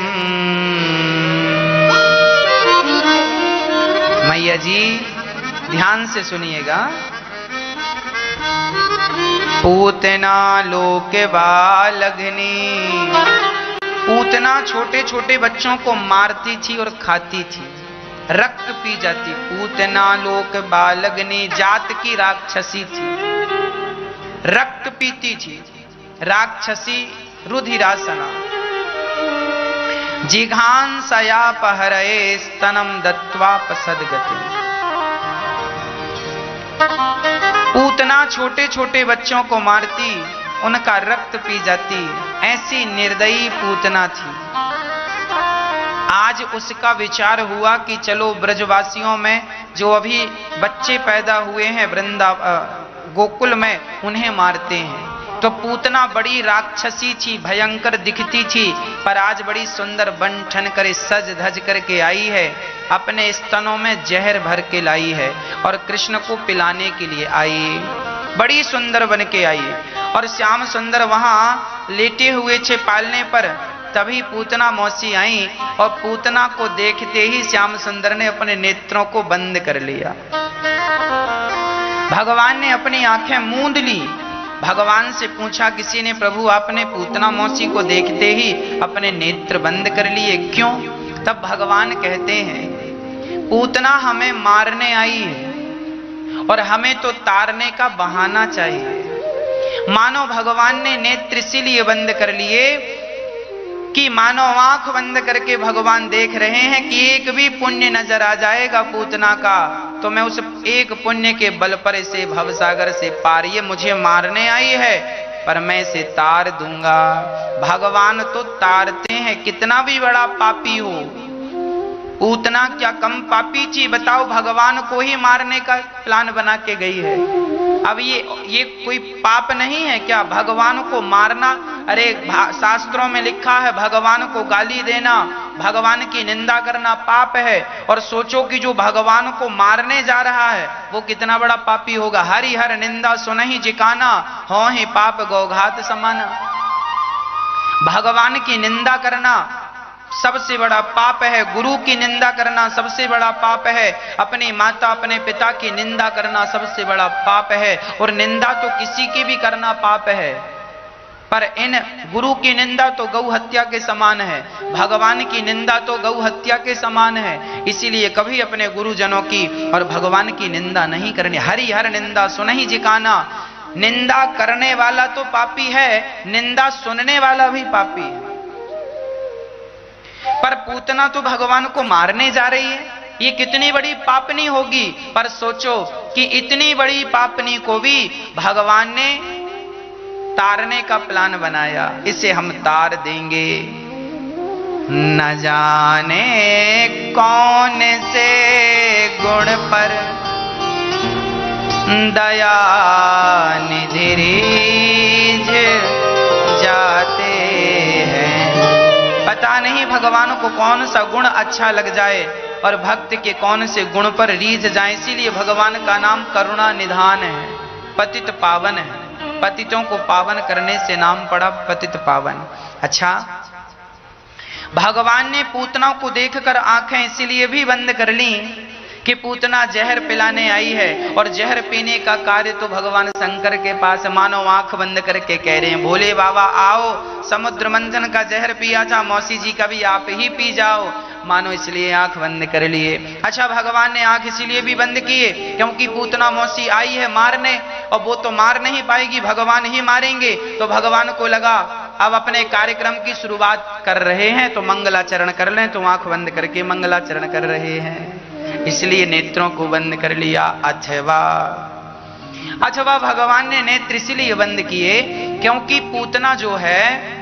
मैया जी ध्यान से सुनिएगा। पूतना लोक बालघ्नि, पूतना छोटे छोटे बच्चों को मारती थी और खाती थी, रक्त पी जाती। पूतना लोक बालघ्नि, जात की राक्षसी थी, रक्त पीती थी, राक्षसी रुधिरासना। जिघांसया पहरे स्तनम दत्वा पसद्गति। पूतना छोटे छोटे बच्चों को मारती, उनका रक्त पी जाती, ऐसी निर्दयी पूतना थी। आज उसका विचार हुआ कि चलो ब्रजवासियों में जो अभी बच्चे पैदा हुए हैं गोकुल में, उन्हें मारते हैं। तो पूतना बड़ी राक्षसी थी, भयंकर दिखती थी, पर आज बड़ी सुंदर बन ठन कर सज धज करके आई है। अपने स्तनों में जहर भर के लाई है और कृष्ण को पिलाने के लिए आई। बड़ी सुंदर बन के आई और श्याम सुंदर वहां लेटे हुए थे पालने पर। तभी पूतना मौसी आई और पूतना को देखते ही श्याम सुंदर ने अपने नेत्रों को बंद कर लिया। भगवान ने अपनी आंखें मूंद ली। भगवान से पूछा किसी ने, प्रभु आपने पूतना मौसी को देखते ही अपने नेत्र बंद कर लिए, क्यों? तब भगवान कहते हैं, पूतना हमें मारने आई है और हमें तो तारने का बहाना चाहिए। मानो भगवान ने नेत्र इसीलिए बंद कर लिए कि मानो आंख बंद करके भगवान देख रहे हैं कि एक भी पुण्य नजर आ जाएगा पूतना का, तो मैं उस एक पुण्य के बल पर इसे भवसागर से पार, ये मुझे मारने आई है पर मैं इसे तार दूंगा। भगवान तो तारते हैं, कितना भी बड़ा पापी हो। पूतना क्या कम पापी थी? बताओ, भगवान को ही मारने का प्लान बना के गई है। अब ये कोई पाप नहीं है क्या भगवान को मारना? अरे शास्त्रों में लिखा है भगवान को गाली देना, भगवान की निंदा करना पाप है। और सोचो कि जो भगवान को मारने जा रहा है वो कितना बड़ा पापी होगा। हरि हर निंदा सुनहि जिकाना, हो ही पाप गौघात समाना। भगवान की निंदा करना सबसे बड़ा पाप है। गुरु की निंदा करना सबसे बड़ा पाप है। अपनी माता अपने पिता की निंदा करना सबसे बड़ा पाप है। और निंदा तो किसी की भी करना पाप है, पर इन गुरु की निंदा तो गौ हत्या के समान है, भगवान की निंदा तो गौ हत्या के समान है। इसीलिए कभी अपने गुरुजनों की और भगवान की निंदा नहीं करनी। हरि हर निंदा सुनहि जिकाना। निंदा करने वाला तो पापी है, निंदा सुनने वाला भी पापी है। पर पूतना तो भगवान को मारने जा रही है, ये कितनी बड़ी पापनी होगी। पर सोचो कि इतनी बड़ी पापनी को भी भगवान ने तारने का प्लान बनाया, इसे हम तार देंगे। न जाने कौन से गुण पर दया निधि रीझ जाते हैं। पता नहीं भगवान को कौन सा गुण अच्छा लग जाए और भक्त के कौन से गुण पर रीझ जाए। इसीलिए भगवान का नाम करुणा निधान है, पतित पावन है। पतितों को पावन करने से नाम पड़ा पतित पावन। अच्छा, भगवान ने पूतना को देखकर आंखें इसीलिए भी बंद कर ली कि पूतना जहर पिलाने आई है। और जहर पीने का कार्य तो भगवान शंकर के पास, मानो आंख बंद करके कह रहे हैं, भोले बाबा आओ, समुद्र मंथन का जहर पिया था, मौसी जी का भी आप ही पी जाओ। मानो इसलिए आंख बंद कर लिए। अच्छा, भगवान ने आंख इसीलिए भी बंद किए क्योंकि पूतना मौसी आई है मारने, और वो तो मार नहीं पाएगी, भगवान ही मारेंगे। तो भगवान को लगा अब अपने कार्यक्रम की शुरुआत कर रहे हैं तो मंगलाचरण कर लें, तो आंख बंद करके मंगलाचरण कर रहे हैं, इसलिए नेत्रों को बंद कर लिया। अथवा भगवान ने नेत्र इसलिए बंद किए क्योंकि पूतना जो है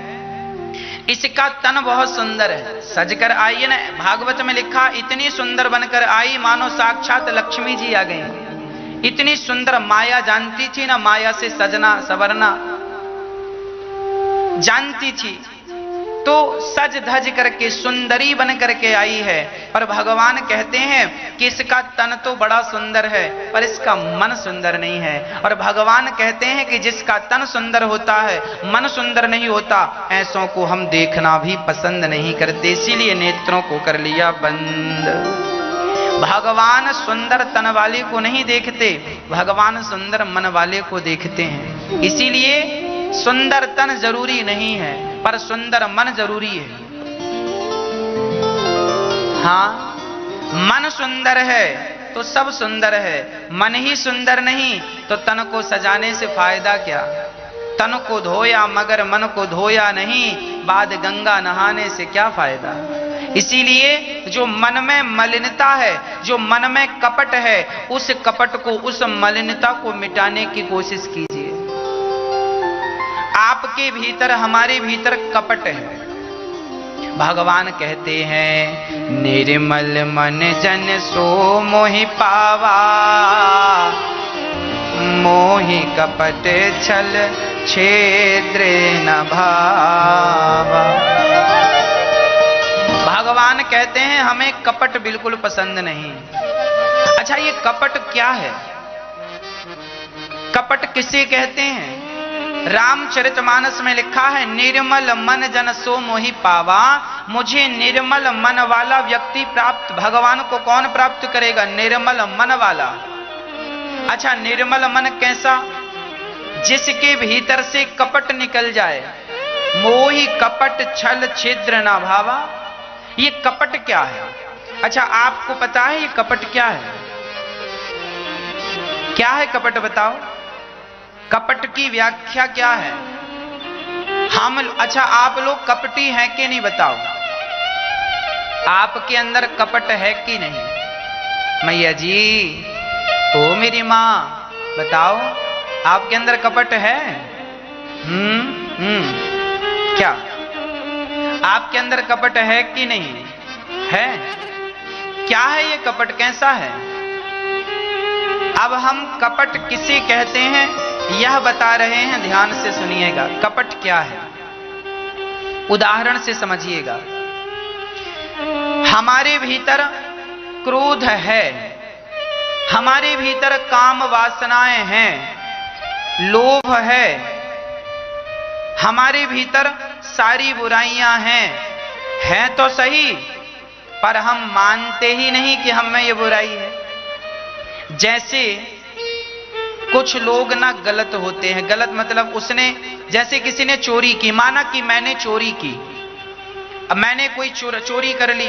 इसका तन बहुत सुंदर है, सजकर आई है ना। भागवत में लिखा, इतनी सुंदर बनकर आई मानो साक्षात लक्ष्मी जी आ गई। इतनी सुंदर माया जानती थी ना, माया से सजना सवरना जानती थी, तो सज धज करके सुंदरी बन करके आई है। पर भगवान कहते हैं कि इसका तन तो बड़ा सुंदर है पर इसका मन सुंदर नहीं है। और भगवान कहते हैं कि जिसका तन सुंदर होता है मन सुंदर नहीं होता, ऐसों को हम देखना भी पसंद नहीं करते, इसीलिए नेत्रों को कर लिया बंद। भगवान सुंदर तन वाले को नहीं देखते, भगवान सुंदर मन वाले को देखते हैं। इसीलिए सुंदर तन जरूरी नहीं है पर सुंदर मन जरूरी है। हाँ, मन सुंदर है तो सब सुंदर है, मन ही सुंदर नहीं तो तन को सजाने से फायदा क्या। तन को धोया मगर मन को धोया नहीं, बाद गंगा नहाने से क्या फायदा। इसीलिए जो मन में मलिनता है, जो मन में कपट है, उस कपट को, उस मलिनता को मिटाने की कोशिश कीजिए। आपके भीतर हमारे भीतर कपट है। भगवान कहते हैं निर्मल मन जन सो मोहि पावा, मोहि कपट छल छेद्र न भावा। भगवान कहते हैं हमें कपट बिल्कुल पसंद नहीं। अच्छा, ये कपट क्या है? कपट किसे कहते हैं? रामचरितमानस में लिखा है निर्मल मन जन सो मोहि पावा। मुझे निर्मल मन वाला व्यक्ति प्राप्त, भगवान को कौन प्राप्त करेगा? निर्मल मन वाला। अच्छा, निर्मल मन कैसा? जिसके भीतर से कपट निकल जाए। मोहि कपट छल छिद्र ना भावा। ये कपट क्या है? अच्छा, आपको पता है ये कपट क्या है? क्या है कपट, बताओ? कपट की व्याख्या क्या है? अच्छा, आप लोग कपटी हैं कि नहीं, बताओ? आपके अंदर कपट है कि नहीं? मैया जी, ओ मेरी मां, बताओ आपके अंदर कपट है? क्या आपके अंदर कपट है कि नहीं है? क्या है ये कपट, कैसा है? अब हम कपट किसे कहते हैं यह बता रहे हैं, ध्यान से सुनिएगा। कपट क्या है उदाहरण से समझिएगा। हमारे भीतर क्रोध है, हमारे भीतर काम वासनाएं हैं, लोभ है, हमारे भीतर सारी बुराइयां हैं तो सही, पर हम मानते ही नहीं कि हम में ये बुराई है। जैसे कुछ लोग ना गलत होते हैं, गलत मतलब उसने, जैसे किसी ने चोरी की, माना कि मैंने चोरी की, अब मैंने कोई चोरी कर ली।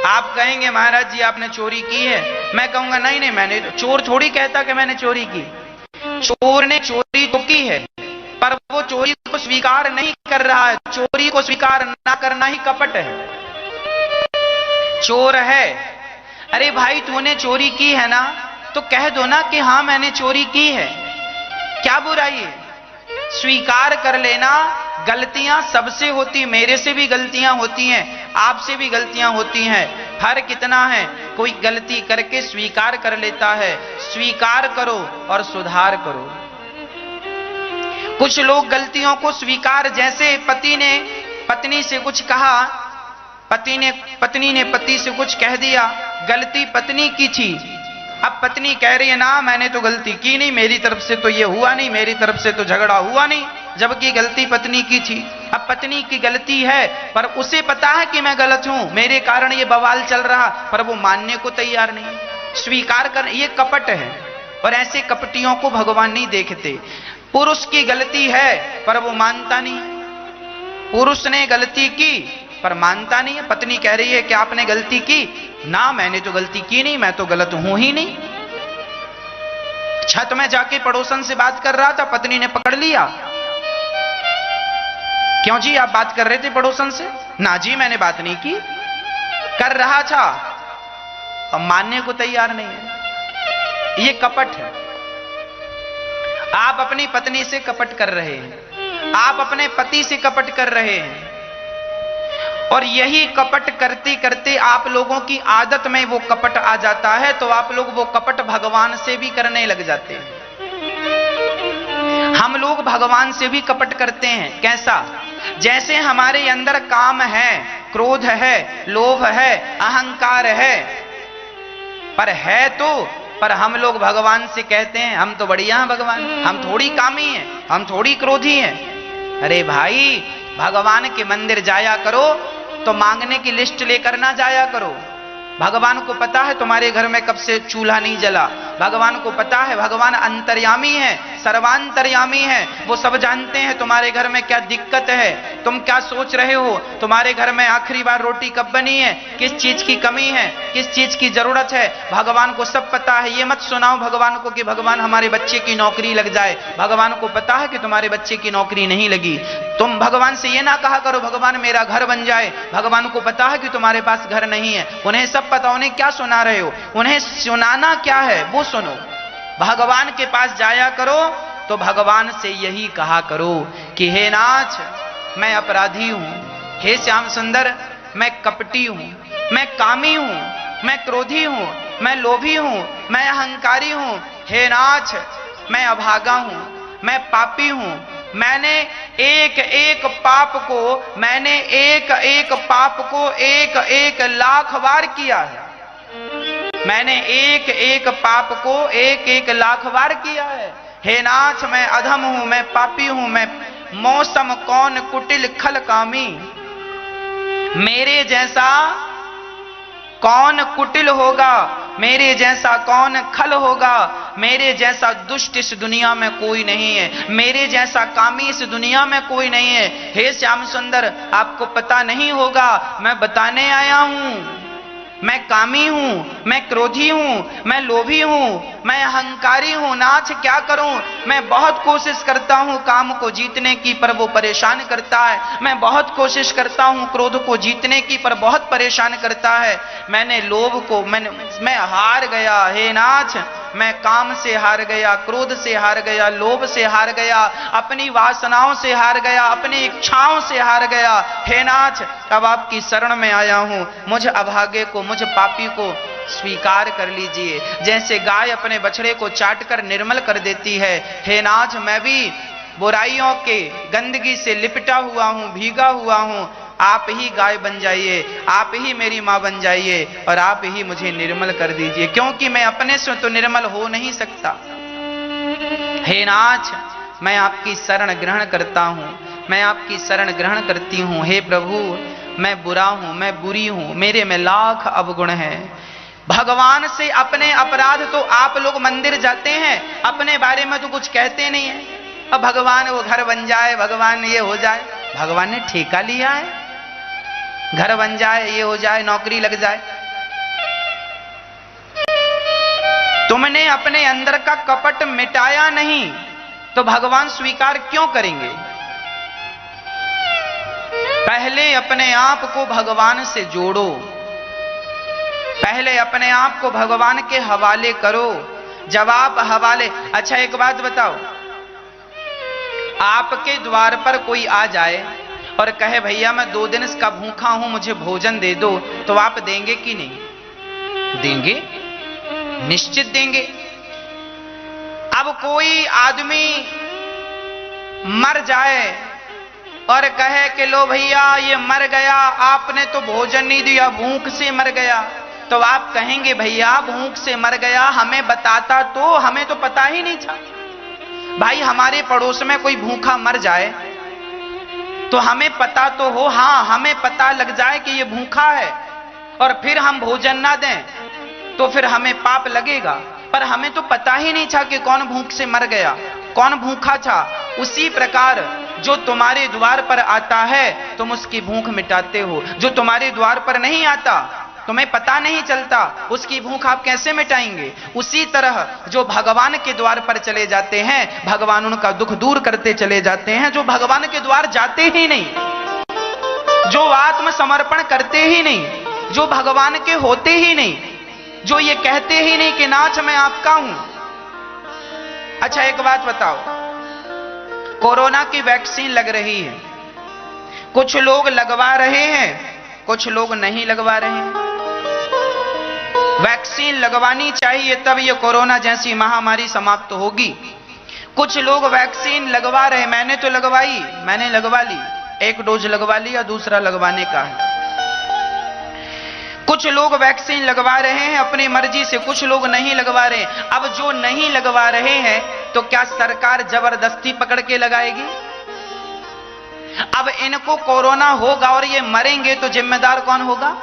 आप कहेंगे महाराज जी आपने चोरी की है, मैं कहूंगा नहीं नहीं, मैंने, चोर थोड़ी कहता कि मैंने चोरी की। चोर ने चोरी तो की है, पर वो चोरी को स्वीकार नहीं कर रहा है। चोरी को स्वीकार ना करना ही कपट है। चोर है, अरे भाई तूने चोरी की है ना, तो कह दो ना कि हाँ मैंने चोरी की है, क्या बुराई है? स्वीकार कर लेना। गलतियां सबसे होती, मेरे से भी गलतियां होती हैं, आपसे भी गलतियां होती हैं। फर्क कितना है, कोई गलती करके स्वीकार कर लेता है। स्वीकार करो और सुधार करो। कुछ लोग गलतियों को स्वीकार, जैसे पति ने पत्नी से कुछ कहा, पत्नी ने पति से कुछ कह दिया, गलती पत्नी की थी। अब पत्नी कह रही है ना मैंने तो गलती की नहीं, मेरी तरफ से तो ये हुआ नहीं, मेरी तरफ से तो झगड़ा हुआ नहीं, जबकि गलती पत्नी की थी। अब पत्नी की गलती है, पर उसे पता है कि मैं गलत हूं, मेरे कारण ये बवाल चल रहा, पर वो मानने को तैयार नहीं, स्वीकार कर, ये कपट है। और ऐसे कपटियों को भगवान नहीं देखते। पुरुष की गलती है पर वो मानता नहीं, पुरुष ने गलती की पर मानता नहीं है। पत्नी कह रही है कि आपने गलती की ना, मैंने तो गलती की नहीं, मैं तो गलत हूं ही नहीं। छत में जाके पड़ोसन से बात कर रहा था, पत्नी ने पकड़ लिया, क्यों जी आप बात कर रहे थे पड़ोसन से? ना जी मैंने बात नहीं की, कर रहा था, अब मानने को तैयार नहीं है। ये कपट है। आप अपनी पत्नी से कपट कर रहे हैं, आप अपने पति से कपट कर रहे हैं, और यही कपट करते करते आप लोगों की आदत में वो कपट आ जाता है, तो आप लोग वो कपट भगवान से भी करने लग जाते हैं। हम लोग भगवान से भी कपट करते हैं। कैसा? जैसे हमारे अंदर काम है, क्रोध है, लोभ है, अहंकार है, पर हम लोग भगवान से कहते हैं हम तो बढ़िया हैं भगवान, हम थोड़ी कामी हैं, हम थोड़ी क्रोधी हैं। अरे भाई, भगवान के मंदिर जाया करो तो मांगने की लिस्ट लेकर ना जाया करो। भगवान को पता है तुम्हारे घर में कब से चूल्हा नहीं जला, भगवान को पता है, भगवान अंतर्यामी है, सर्वांतर्यामी है, वो सब जानते हैं तुम्हारे घर में क्या दिक्कत है, तुम क्या सोच रहे हो, तुम्हारे घर में आखिरी बार रोटी कब बनी है, किस चीज की कमी है, किस चीज की जरूरत है, भगवान को सब पता है। ये मत सुनाओ भगवान को कि भगवान हमारे बच्चे की नौकरी लग जाए, भगवान को पता है कि तुम्हारे बच्चे की नौकरी नहीं लगी। तुम भगवान से ये ना कहा करो भगवान मेरा घर बन जाए, भगवान को पता है कि तुम्हारे पास घर नहीं है, उन्हें सब पता, उन्हें क्या सुना रहे हो, उन्हें सुनाना क्या है वो सुनो। भगवान के पास जाया करो तो भगवान से यही कहा करो कि हे नाथ, मैं अपराधी हूं, हे श्याम सुंदर मैं कपटी हूं, मैं कामी हूं, मैं क्रोधी हूं, मैं लोभी हूं, मैं अहंकारी हूं, हे नाथ मैं अभागा हूं, मैं पापी हूं, मैंने एक एक पाप को एक लाख बार किया है, मैंने एक पाप को एक लाख बार किया है। हे नाथ मैं अधम हूं, मैं पापी हूं, मैं मौसम कौन कुटिल खल कामी, मेरे जैसा कौन कुटिल होगा, मेरे जैसा कौन खल होगा, मेरे जैसा दुष्ट इस दुनिया में कोई नहीं है, मेरे जैसा कामी इस दुनिया में कोई नहीं है। हे श्याम सुंदर आपको पता नहीं होगा, मैं बताने आया हूं, मैं कामी हूं, मैं क्रोधी हूं, मैं लोभी हूं, मैं अहंकारी हूं। नाथ क्या करूं, मैं बहुत कोशिश करता हूं काम को जीतने की पर वो परेशान करता है, मैं बहुत कोशिश करता हूं क्रोध को जीतने की पर बहुत परेशान करता है, मैंने लोभ को मैं हार गया। हे नाथ मैं काम से हार गया, क्रोध से हार गया, लोभ से हार गया, अपनी वासनाओं से हार गया, अपनी इच्छाओं से हार गया। हे नाथ अब आपकी शरण में आया हूं, मुझ अभागे को, मुझ पापी को स्वीकार कर लीजिए। जैसे गाय अपने बछड़े को चाटकर निर्मल कर देती है, हे नाथ मैं भी बुराइयों के गंदगी से लिपटा हुआ हूं, भीगा हुआ हूं, आप ही गाय बन जाइए, आप ही मेरी मां बन जाइए और आप ही मुझे निर्मल कर दीजिए, क्योंकि मैं अपने से तो निर्मल हो नहीं सकता। हे नाथ मैं आपकी शरण ग्रहण करता हूं, मैं आपकी शरण ग्रहण करती हूं। हे प्रभु मैं बुरा हूं, मैं बुरी हूं, मेरे में लाख अवगुण है। भगवान से अपने अपराध तो आप लोग मंदिर जाते हैं, अपने बारे में तो कुछ कहते नहीं है। अब भगवान वो घर बन जाए, भगवान ये हो जाए, भगवान ने ठेका लिया है घर बन जाए, ये हो जाए, नौकरी लग जाए। तुमने अपने अंदर का कपट मिटाया नहीं तो भगवान स्वीकार क्यों करेंगे? पहले अपने आप को भगवान से जोड़ो, पहले अपने आप को भगवान के हवाले करो। जब आप हवाले, अच्छा एक बात बताओ, आपके द्वार पर कोई आ जाए और कहे भैया मैं 2 दिन का भूखा हूं, मुझे भोजन दे दो, तो आप देंगे कि नहीं देंगे? निश्चित देंगे। अब कोई आदमी मर जाए और कहे कि लो भैया ये मर गया, आपने तो भोजन नहीं दिया, भूख से मर गया, तो आप कहेंगे भैया भूख से मर गया, हमें बताता तो, हमें तो पता ही नहीं था। भाई हमारे पड़ोस में कोई भूखा मर जाए तो हमें पता तो हो, हां हमें पता लग जाए कि ये भूखा है और फिर हम भोजन ना दें तो फिर हमें पाप लगेगा, पर हमें तो पता ही नहीं था कि कौन भूख से मर गया, कौन भूखा था। उसी प्रकार जो तुम्हारे द्वार पर आता है तुम उसकी भूख मिटाते हो, जो तुम्हारे द्वार पर नहीं आता, तुम्हें पता नहीं चलता, उसकी भूख आप कैसे मिटाएंगे? उसी तरह जो भगवान के द्वार पर चले जाते हैं भगवान उनका दुख दूर करते चले जाते हैं। जो भगवान के द्वार जाते ही नहीं, जो आत्मसमर्पण करते ही नहीं, जो भगवान के होते ही नहीं, जो ये कहते ही नहीं कि नाथ मैं आपका हूं। अच्छा एक बात बताओ, कोरोना की वैक्सीन लग रही है, कुछ लोग लगवा रहे हैं, कुछ लोग नहीं लगवा रहे हैं। वैक्सीन लगवानी चाहिए तब ये कोरोना जैसी महामारी समाप्त होगी। कुछ लोग वैक्सीन लगवा रहे, मैंने तो लगवाई, मैंने लगवा ली, 1 डोज लगवा लिया, दूसरा लगवाने का है। कुछ लोग वैक्सीन लगवा रहे हैं अपनी मर्जी से, कुछ लोग नहीं लगवा रहे। अब जो नहीं लगवा रहे हैं तो क्या सरकार जबरदस्ती पकड़ के लगाएगी? अब इनको कोरोना होगा और ये मरेंगे तो जिम्मेदार कौन होगा?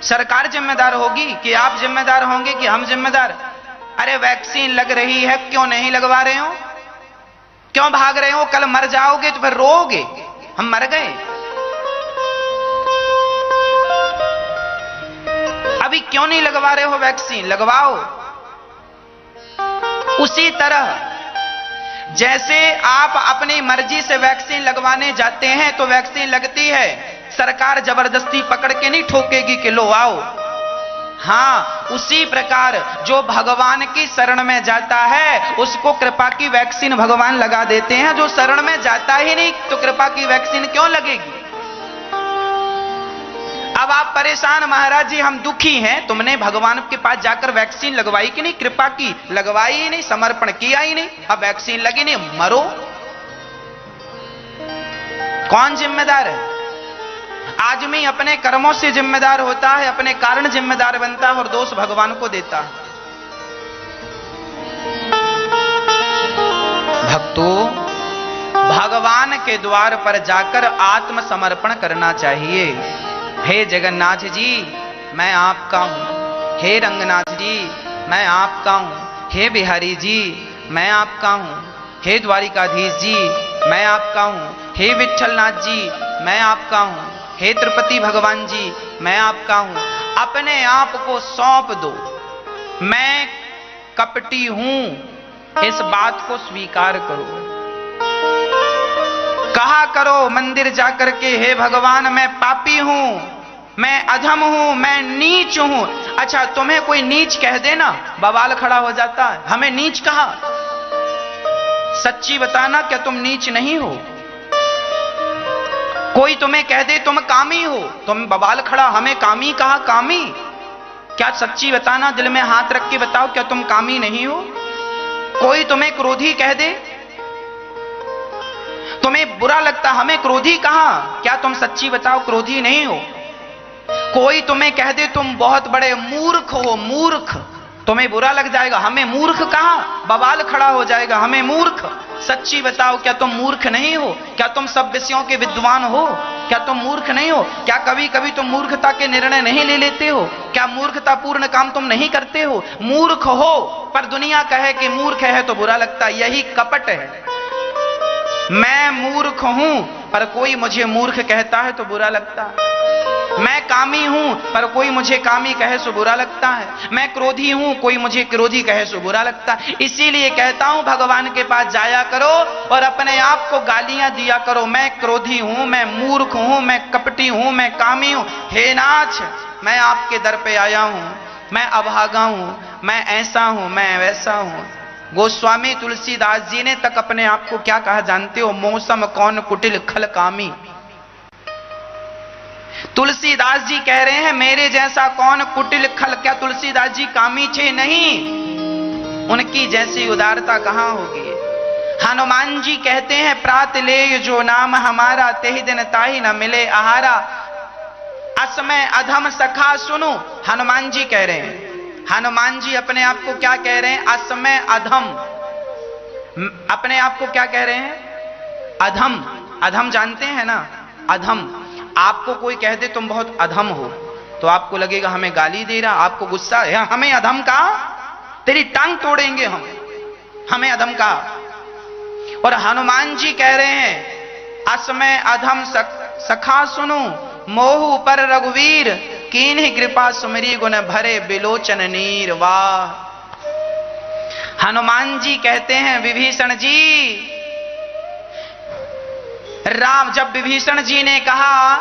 सरकार जिम्मेदार होगी कि आप जिम्मेदार होंगे कि हम जिम्मेदार? अरे वैक्सीन लग रही है, क्यों नहीं लगवा रहे हो? क्यों भाग रहे हो? कल मर जाओगे तो फिर रोओगे हम मर गए। अभी क्यों नहीं लगवा रहे हो वैक्सीन? लगवाओ। उसी तरह जैसे आप अपनी मर्जी से वैक्सीन लगवाने जाते हैं तो वैक्सीन लगती है, सरकार जबरदस्ती पकड़ के नहीं ठोकेगी कि लो आओ, हाँ, उसी प्रकार जो भगवान की शरण में जाता है उसको कृपा की वैक्सीन भगवान लगा देते हैं। जो शरण में जाता ही नहीं तो कृपा की वैक्सीन क्यों लगेगी? अब आप परेशान, महाराज जी हम दुखी हैं, तुमने भगवान के पास जाकर वैक्सीन लगवाई कि नहीं? कृपा की लगवाई ही नहीं, समर्पण किया ही नहीं, अब वैक्सीन लगी नहीं, मरो। कौन जिम्मेदार है? आदमी अपने कर्मों से जिम्मेदार होता है, अपने कारण जिम्मेदार बनता है और दोष भगवान को देता है। भक्तों, भगवान के द्वार पर जाकर आत्मसमर्पण करना चाहिए। हे जगन्नाथ जी मैं आपका हूं, हे रंगनाथ जी मैं आपका हूं, हे बिहारी जी मैं आपका हूं, हे द्वारिकाधीश जी मैं आपका हूं, हे विठलनाथ जी मैं आपका हूं, हे तिरुपति भगवान जी मैं आपका हूं। अपने आप को सौंप दो। मैं कपटी हूं, इस बात को स्वीकार करो। कहा करो मंदिर जाकर के, हे भगवान मैं पापी हूं, मैं अधम हूं, मैं नीच हूं। अच्छा, तुम्हें कोई नीच कह देना बवाल खड़ा हो जाता है। हमें नीच कहा, सच्ची बताना क्या तुम नीच नहीं हो? कोई तुम्हें कह दे तुम कामी हो, तुम बवाल खड़ा, हमें कामी कहा? कामी क्या? सच्ची बताना, दिल में हाथ रख के बताओ, क्या तुम कामी नहीं हो? कोई तुम्हें क्रोधी कह दे, तुम्हें बुरा लगता, हमें क्रोधी कहा? क्या तुम सच्ची बताओ क्रोधी नहीं हो? कोई तुम्हें कह दे तुम बहुत बड़े मूर्ख हो, मूर्ख, तुम्हें बुरा लग जाएगा, हमें मूर्ख कहा? बवाल खड़ा हो जाएगा, हमें मूर्ख। सच्ची बताओ क्या तुम मूर्ख नहीं हो? क्या तुम सब विषयों के विद्वान हो? क्या तुम मूर्ख नहीं हो? क्या कभी कभी तुम मूर्खता के निर्णय नहीं ले लेते हो? क्या मूर्खता पूर्ण काम तुम नहीं करते हो? मूर्ख हो, पर दुनिया कहे कि मूर्ख है तो बुरा लगता, यही कपट है। मैं मूर्ख हूं पर कोई मुझे मूर्ख कहता है तो बुरा लगता है। मैं कामी हूं पर कोई मुझे कामी कहे सो बुरा लगता है। मैं क्रोधी हूं, कोई मुझे क्रोधी कहे सो बुरा लगता है। इसीलिए कहता हूं भगवान के पास जाया करो और अपने आप को गालियां दिया करो। मैं क्रोधी हूं, मैं मूर्ख हूं, मैं कपटी हूं, मैं कामी हूं। हे नाथ, मैं आपके दर पे आया हूं, मैं अभागा हूं, मैं ऐसा हूं, मैं वैसा हूं। गोस्वामी तुलसीदास जी ने तक अपने आप को क्या कहा जानते हो? मौसम कौन कुटिल खल कामी। तुलसीदास जी कह रहे हैं मेरे जैसा कौन कुटिल खल। क्या तुलसीदास जी कामी थे? नहीं, उनकी जैसी उदारता कहां होगी। हनुमान जी कहते हैं प्रात ले जो नाम हमारा, तेहि दिन ताहि न मिले आहारा। असमय अधम सखा सुनो, हनुमान जी कह रहे हैं। हनुमान जी अपने आप को क्या कह रहे हैं? असमय अधम। अपने आप को क्या कह रहे हैं? अधम। अधम जानते हैं ना? अधम। आपको कोई कह दे तुम बहुत अधम हो तो आपको लगेगा हमें गाली दे रहा, आपको गुस्सा है, हमें अधम कहा, तेरी टांग तोड़ेंगे हम, हमें अधम कहा। और हनुमान जी कह रहे हैं असमय अधम सखा सुनो, मोहु पर रघुवीर, कीन्हि कृपा सुमरी गुण भरे बिलोचन नीर। वाह! हनुमान जी कहते हैं विभीषण जी, राम, जब विभीषण जी ने कहा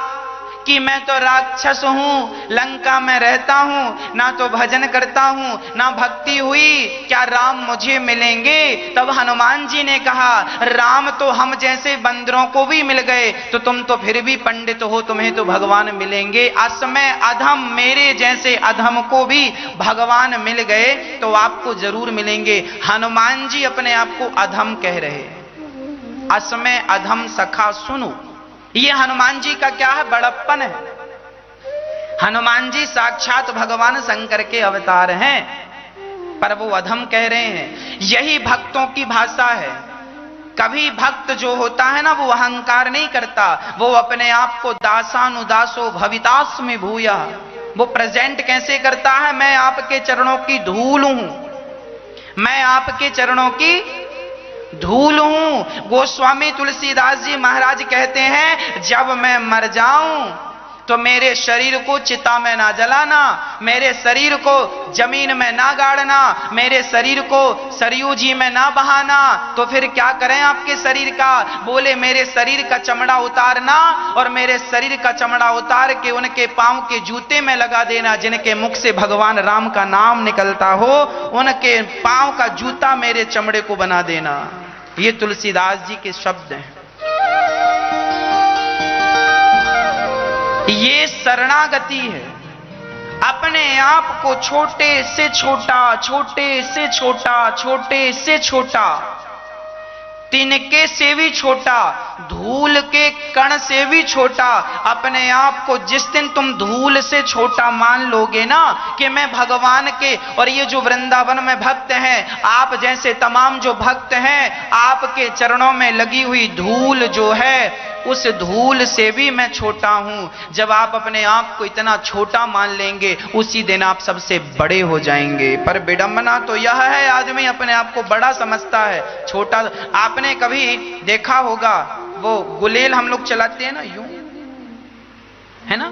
कि मैं तो राक्षस हूं, लंका में रहता हूं, ना तो भजन करता हूं, ना भक्ति हुई, क्या राम मुझे मिलेंगे? तब हनुमान जी ने कहा राम तो हम जैसे बंदरों को भी मिल गए, तो तुम तो फिर भी पंडित हो, तुम्हें तो भगवान मिलेंगे। असमय अधम, मेरे जैसे अधम को भी भगवान मिल गए तो आपको जरूर मिलेंगे। हनुमान जी अपने आप को अधम कह रहे हैं। असमय अधम सखा सुनो, ये हनुमान जी का क्या है? बड़प्पन है। हनुमान जी साक्षात भगवान शंकर के अवतार हैं, पर वो अधम कह रहे हैं। यही भक्तों की भाषा है। कभी भक्त जो होता है ना, वो अहंकार नहीं करता, वो अपने आप को दासानुदासो भवितास में भूया, वो प्रेजेंट कैसे करता है? मैं आपके चरणों की धूल हूं, मैं आपके चरणों की धूल हूं। गोस्वामी तुलसीदास जी महाराज कहते हैं जब मैं मर जाऊं तो मेरे शरीर को चिता में ना जलाना, मेरे शरीर को जमीन में ना गाड़ना, मेरे शरीर को सरयू जी में ना बहाना। तो फिर क्या करें आपके शरीर का? बोले मेरे शरीर का चमड़ा उतारना और मेरे शरीर का चमड़ा उतार के उनके पांव के जूते में लगा देना। जिनके मुख से भगवान राम का नाम निकलता हो उनके पांव का जूता मेरे चमड़े को बना देना। ये तुलसीदास जी के शब्द हैं। ये शरणागति है। अपने आप को छोटे से छोटा, छोटे से छोटा, छोटे से छोटा, तिनके से भी छोटा, धूल के कण से भी छोटा, अपने आप को जिस दिन तुम धूल से छोटा मान लोगे ना कि मैं भगवान के, और ये जो वृंदावन में भक्त हैं, आप जैसे तमाम जो भक्त हैं, आपके चरणों में लगी हुई धूल जो है उस धूल से भी मैं छोटा हूं। जब आप अपने आप को इतना छोटा मान लेंगे उसी दिन आप सबसे बड़े हो जाएंगे। पर विडंबना तो यह है आदमी अपने आप को बड़ा समझता है, छोटा। आपने कभी देखा होगा वो गुलेल हम लोग चलाते हैं ना, यूं है ना,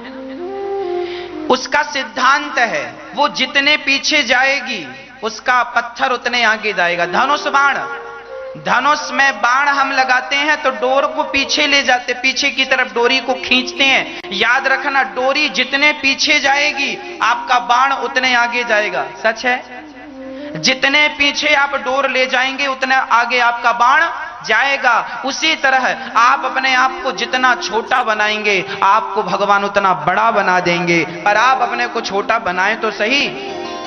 उसका सिद्धांत है वो जितने पीछे जाएगी उसका पत्थर उतने आगे जाएगा। धनुष बाण, धनुष में बाण हम लगाते हैं तो डोर को पीछे ले जाते, पीछे की तरफ डोरी को खींचते हैं। याद रखना, डोरी जितने पीछे जाएगी आपका बाण उतने आगे जाएगा। सच है, जितने पीछे आप डोर ले जाएंगे उतने आगे आपका बाण जाएगा। उसी तरह आप अपने आप को जितना छोटा बनाएंगे आपको भगवान उतना बड़ा बना देंगे। पर आप अपने को छोटा बनाएं तो सही,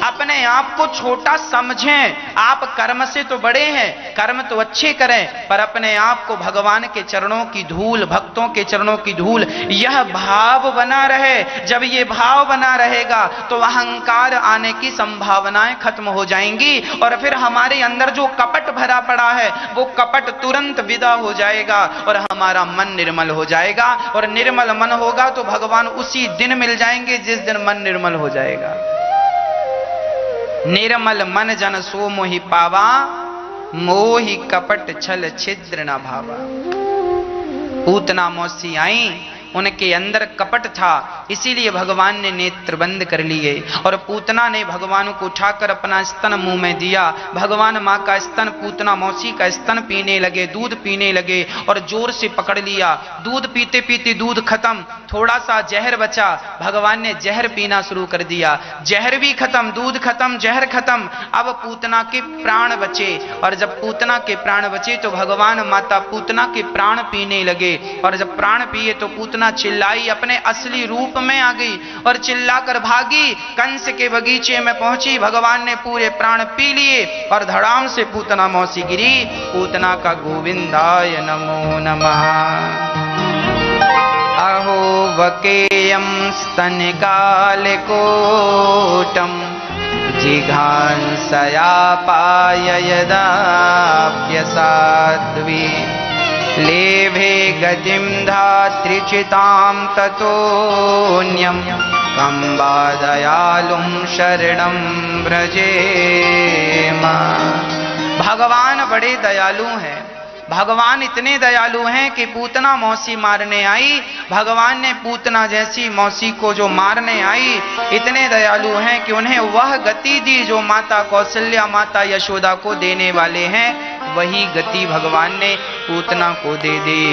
अपने आप को छोटा समझें। आप कर्म से तो बड़े हैं, कर्म तो अच्छे करें, पर अपने आप को भगवान के चरणों की धूल, भक्तों के चरणों की धूल, यह भाव बना रहे। जब ये भाव बना रहेगा तो अहंकार आने की संभावनाएं खत्म हो जाएंगी और फिर हमारे अंदर जो कपट भरा पड़ा है वो कपट तुरंत विदा हो जाएगा और हमारा मन निर्मल हो जाएगा। और निर्मल मन होगा तो भगवान उसी दिन मिल जाएंगे जिस दिन मन निर्मल हो जाएगा। निर्मल मन जन सो मोहि पावा, मोहि कपट छल छिद्र न भावा। पूतना मौसी आई, उनके अंदर कपट था, इसीलिए भगवान ने नेत्र बंद कर लिए और पूतना ने भगवान को उठाकर अपना स्तन मुंह में दिया। भगवान माँ का स्तन, पूतना मौसी का स्तन पीने लगे, दूध पीने लगे और जोर से पकड़ लिया। दूध पीते पीते दूध खत्म, थोड़ा सा जहर बचा, भगवान ने जहर पीना शुरू कर दिया। जहर भी खत्म, दूध खत्म, जहर खत्म, अब पूतना के प्राण बचे। और जब पूतना के प्राण बचे तो भगवान माता पूतना के प्राण पीने लगे और जब प्राण पिए तो पूतना चिल्लाई, अपने असली रूप में आ गई और चिल्लाकर भागी, कंस के बगीचे में पहुंची। भगवान ने पूरे प्राण पी लिए और धड़ाम से पूतना मौसी गिरी। पूतना का गोविंदाय नमो नमः। अहो वकेयं स्तनकाल कोटम जिघांसया पाय यदाप्यसाध्वी लेभे गतिं धात्रिचितां ततोऽन्यं कम्बा दयालुं शरणं व्रजेम। भगवान बड़े दयालु हैं। भगवान इतने दयालु हैं कि पूतना मौसी मारने आई, भगवान ने पूतना जैसी मौसी को जो मारने आई, इतने दयालु हैं कि उन्हें वह गति दी जो माता कौशल्या, माता यशोदा को देने वाले हैं। वही गति भगवान ने पूतना को दे दी।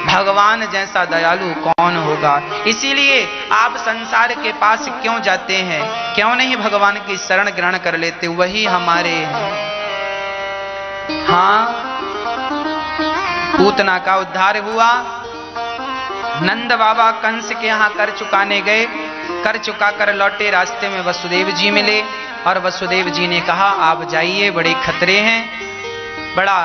भगवान जैसा दयालु कौन होगा? इसीलिए आप संसार के पास क्यों जाते हैं? क्यों नहीं भगवान की शरण ग्रहण कर लेते? वही हमारे हैं। हाँ, पूतना का उद्धार हुआ। नंद बाबा कंस के यहां कर चुकाने गए, कर चुका कर लौटे, रास्ते में वसुदेव जी मिले और वसुदेव जी ने कहा आप जाइए, बड़े खतरे हैं। बड़ा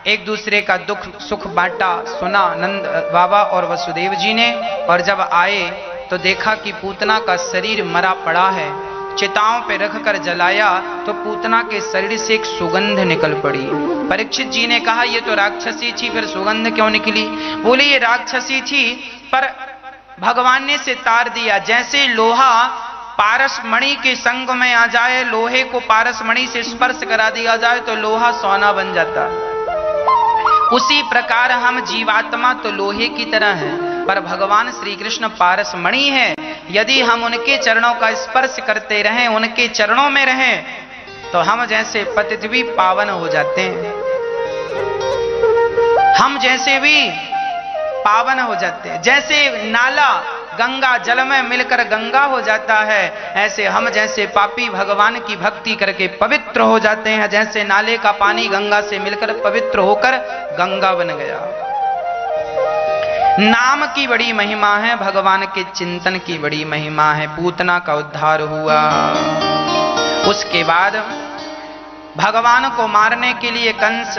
एक दूसरे का दुख सुख बांटा, सुना नंद बाबा और वसुदेव जी ने। और जब आए तो देखा कि पूतना का शरीर मरा पड़ा है। चिताओं पे रखकर जलाया तो पूतना के शरीर से एक सुगंध निकल पड़ी। परीक्षित जी ने कहा ये तो राक्षसी थी, फिर सुगंध क्यों निकली? बोले ये राक्षसी थी पर भगवान ने से तार दिया। जैसे लोहा पारस मणि के संग में आ जाए, लोहे को पारस मणि से स्पर्श करा दिया जाए तो लोहा सोना बन जाता। उसी प्रकार हम जीवात्मा तो लोहे की तरह हैं, पर भगवान श्री कृष्ण पारस मणि है। यदि हम उनके चरणों का स्पर्श करते रहें, उनके चरणों में रहें, तो हम जैसे पतित भी पावन हो जाते हैं, हम जैसे भी पावन हो जाते हैं। जैसे नाला गंगा जल में मिलकर गंगा हो जाता है, ऐसे हम जैसे पापी भगवान की भक्ति करके पवित्र हो जाते हैं। जैसे नाले का पानी गंगा से मिलकर पवित्र होकर गंगा बन गया। नाम की बड़ी महिमा है, भगवान के चिंतन की बड़ी महिमा है। पूतना का उद्धार हुआ। उसके बाद भगवान को मारने के लिए कंस,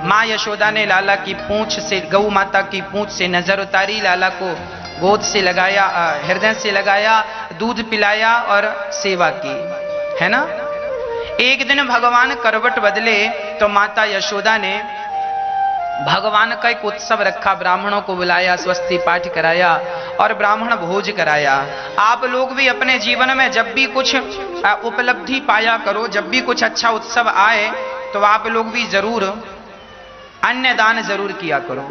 मां यशोदा ने लाला की पूंछ से, गौ माता की पूंछ से नजर उतारी, लाला को गोद से लगाया, हृदय से लगाया, दूध पिलाया और सेवा की, है ना। एक दिन भगवान करवट बदले तो माता यशोदा ने भगवान का एक उत्सव रखा, ब्राह्मणों को बुलाया, स्वस्ति पाठ कराया और ब्राह्मण भोज कराया। आप लोग भी अपने जीवन में जब भी कुछ उपलब्धि पाया करो, जब भी कुछ अच्छा उत्सव आए, तो आप लोग भी जरूर अन्य दान जरूर किया करो।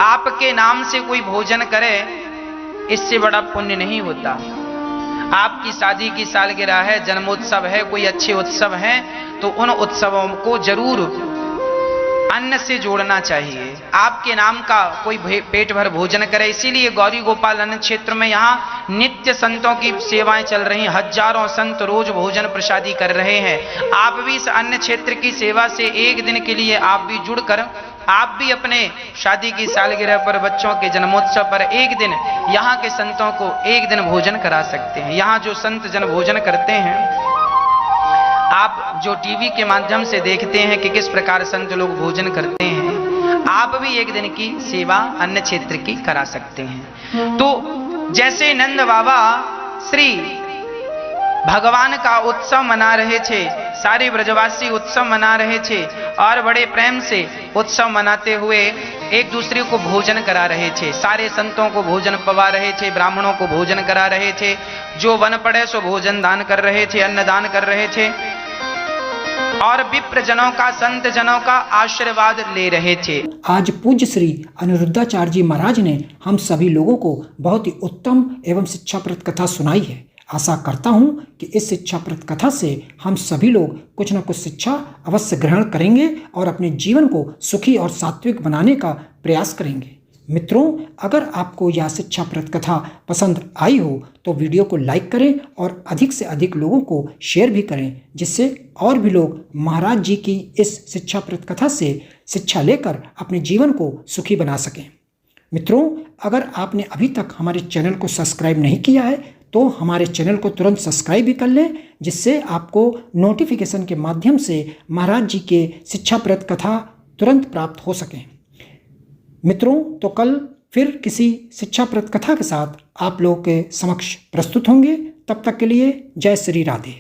आपके नाम से कोई भोजन करे, इससे बड़ा पुण्य नहीं होता। आपकी शादी की सालगिरह है, जन्मोत्सव है, कोई अच्छे उत्सव है, तो उन उत्सवों को जरूर अन्न से जोड़ना चाहिए। आपके नाम का कोई पेट भर भोजन करे। इसीलिए गौरी गोपाल अन्न क्षेत्र में यहाँ नित्य संतों की सेवाएं चल रही हैं। हजारों संत रोज भोजन प्रसादी कर रहे हैं। आप भी इस अन्न क्षेत्र की सेवा से एक दिन के लिए आप भी जुड़कर, आप भी अपने शादी की सालगिरह पर, बच्चों के जन्मोत्सव पर एक दिन यहाँ के संतों को एक दिन भोजन करा सकते हैं। यहाँ जो संत जन भोजन करते हैं, आप जो टीवी के माध्यम से देखते हैं कि किस प्रकार संत लोग भोजन करते हैं, आप भी एक दिन की सेवा अन्य क्षेत्र की करा सकते हैं। तो जैसे नंद बाबा श्री भगवान का उत्सव मना रहे थे, सारे ब्रजवासी उत्सव मना रहे थे और बड़े प्रेम से उत्सव मनाते हुए एक दूसरे को भोजन करा रहे थे। सारे संतों को भोजन पवा रहे थे, ब्राह्मणों को भोजन करा रहे थे, जो वन पड़े सो भोजन दान कर रहे थे, अन्न दान कर रहे थे और विप्र जनों का, संत जनों का आशीर्वाद ले रहे थे। आज पूज्य श्री अनिरुद्धाचार्य जी महाराज ने हम सभी लोगों को बहुत ही उत्तम एवं शिक्षाप्रद कथा सुनाई है। आशा करता हूं कि इस शिक्षाप्रद कथा से हम सभी लोग कुछ न कुछ शिक्षा अवश्य ग्रहण करेंगे और अपने जीवन को सुखी और सात्विक बनाने का प्रयास करेंगे। मित्रों, अगर आपको यह शिक्षाप्रद कथा पसंद आई हो तो वीडियो को लाइक करें और अधिक से अधिक लोगों को शेयर भी करें, जिससे और भी लोग महाराज जी की इस शिक्षाप्रद कथा से शिक्षा लेकर अपने जीवन को सुखी बना सकें। मित्रों, अगर आपने अभी तक हमारे चैनल को सब्सक्राइब नहीं किया है तो हमारे चैनल को तुरंत सब्सक्राइब भी कर लें, जिससे आपको नोटिफिकेशन के माध्यम से महाराज जी के शिक्षाप्रद कथा तुरंत प्राप्त हो सकें। मित्रों, तो कल फिर किसी शिक्षाप्रद कथा के साथ आप लोगों के समक्ष प्रस्तुत होंगे। तब तक के लिए जय श्री राधे।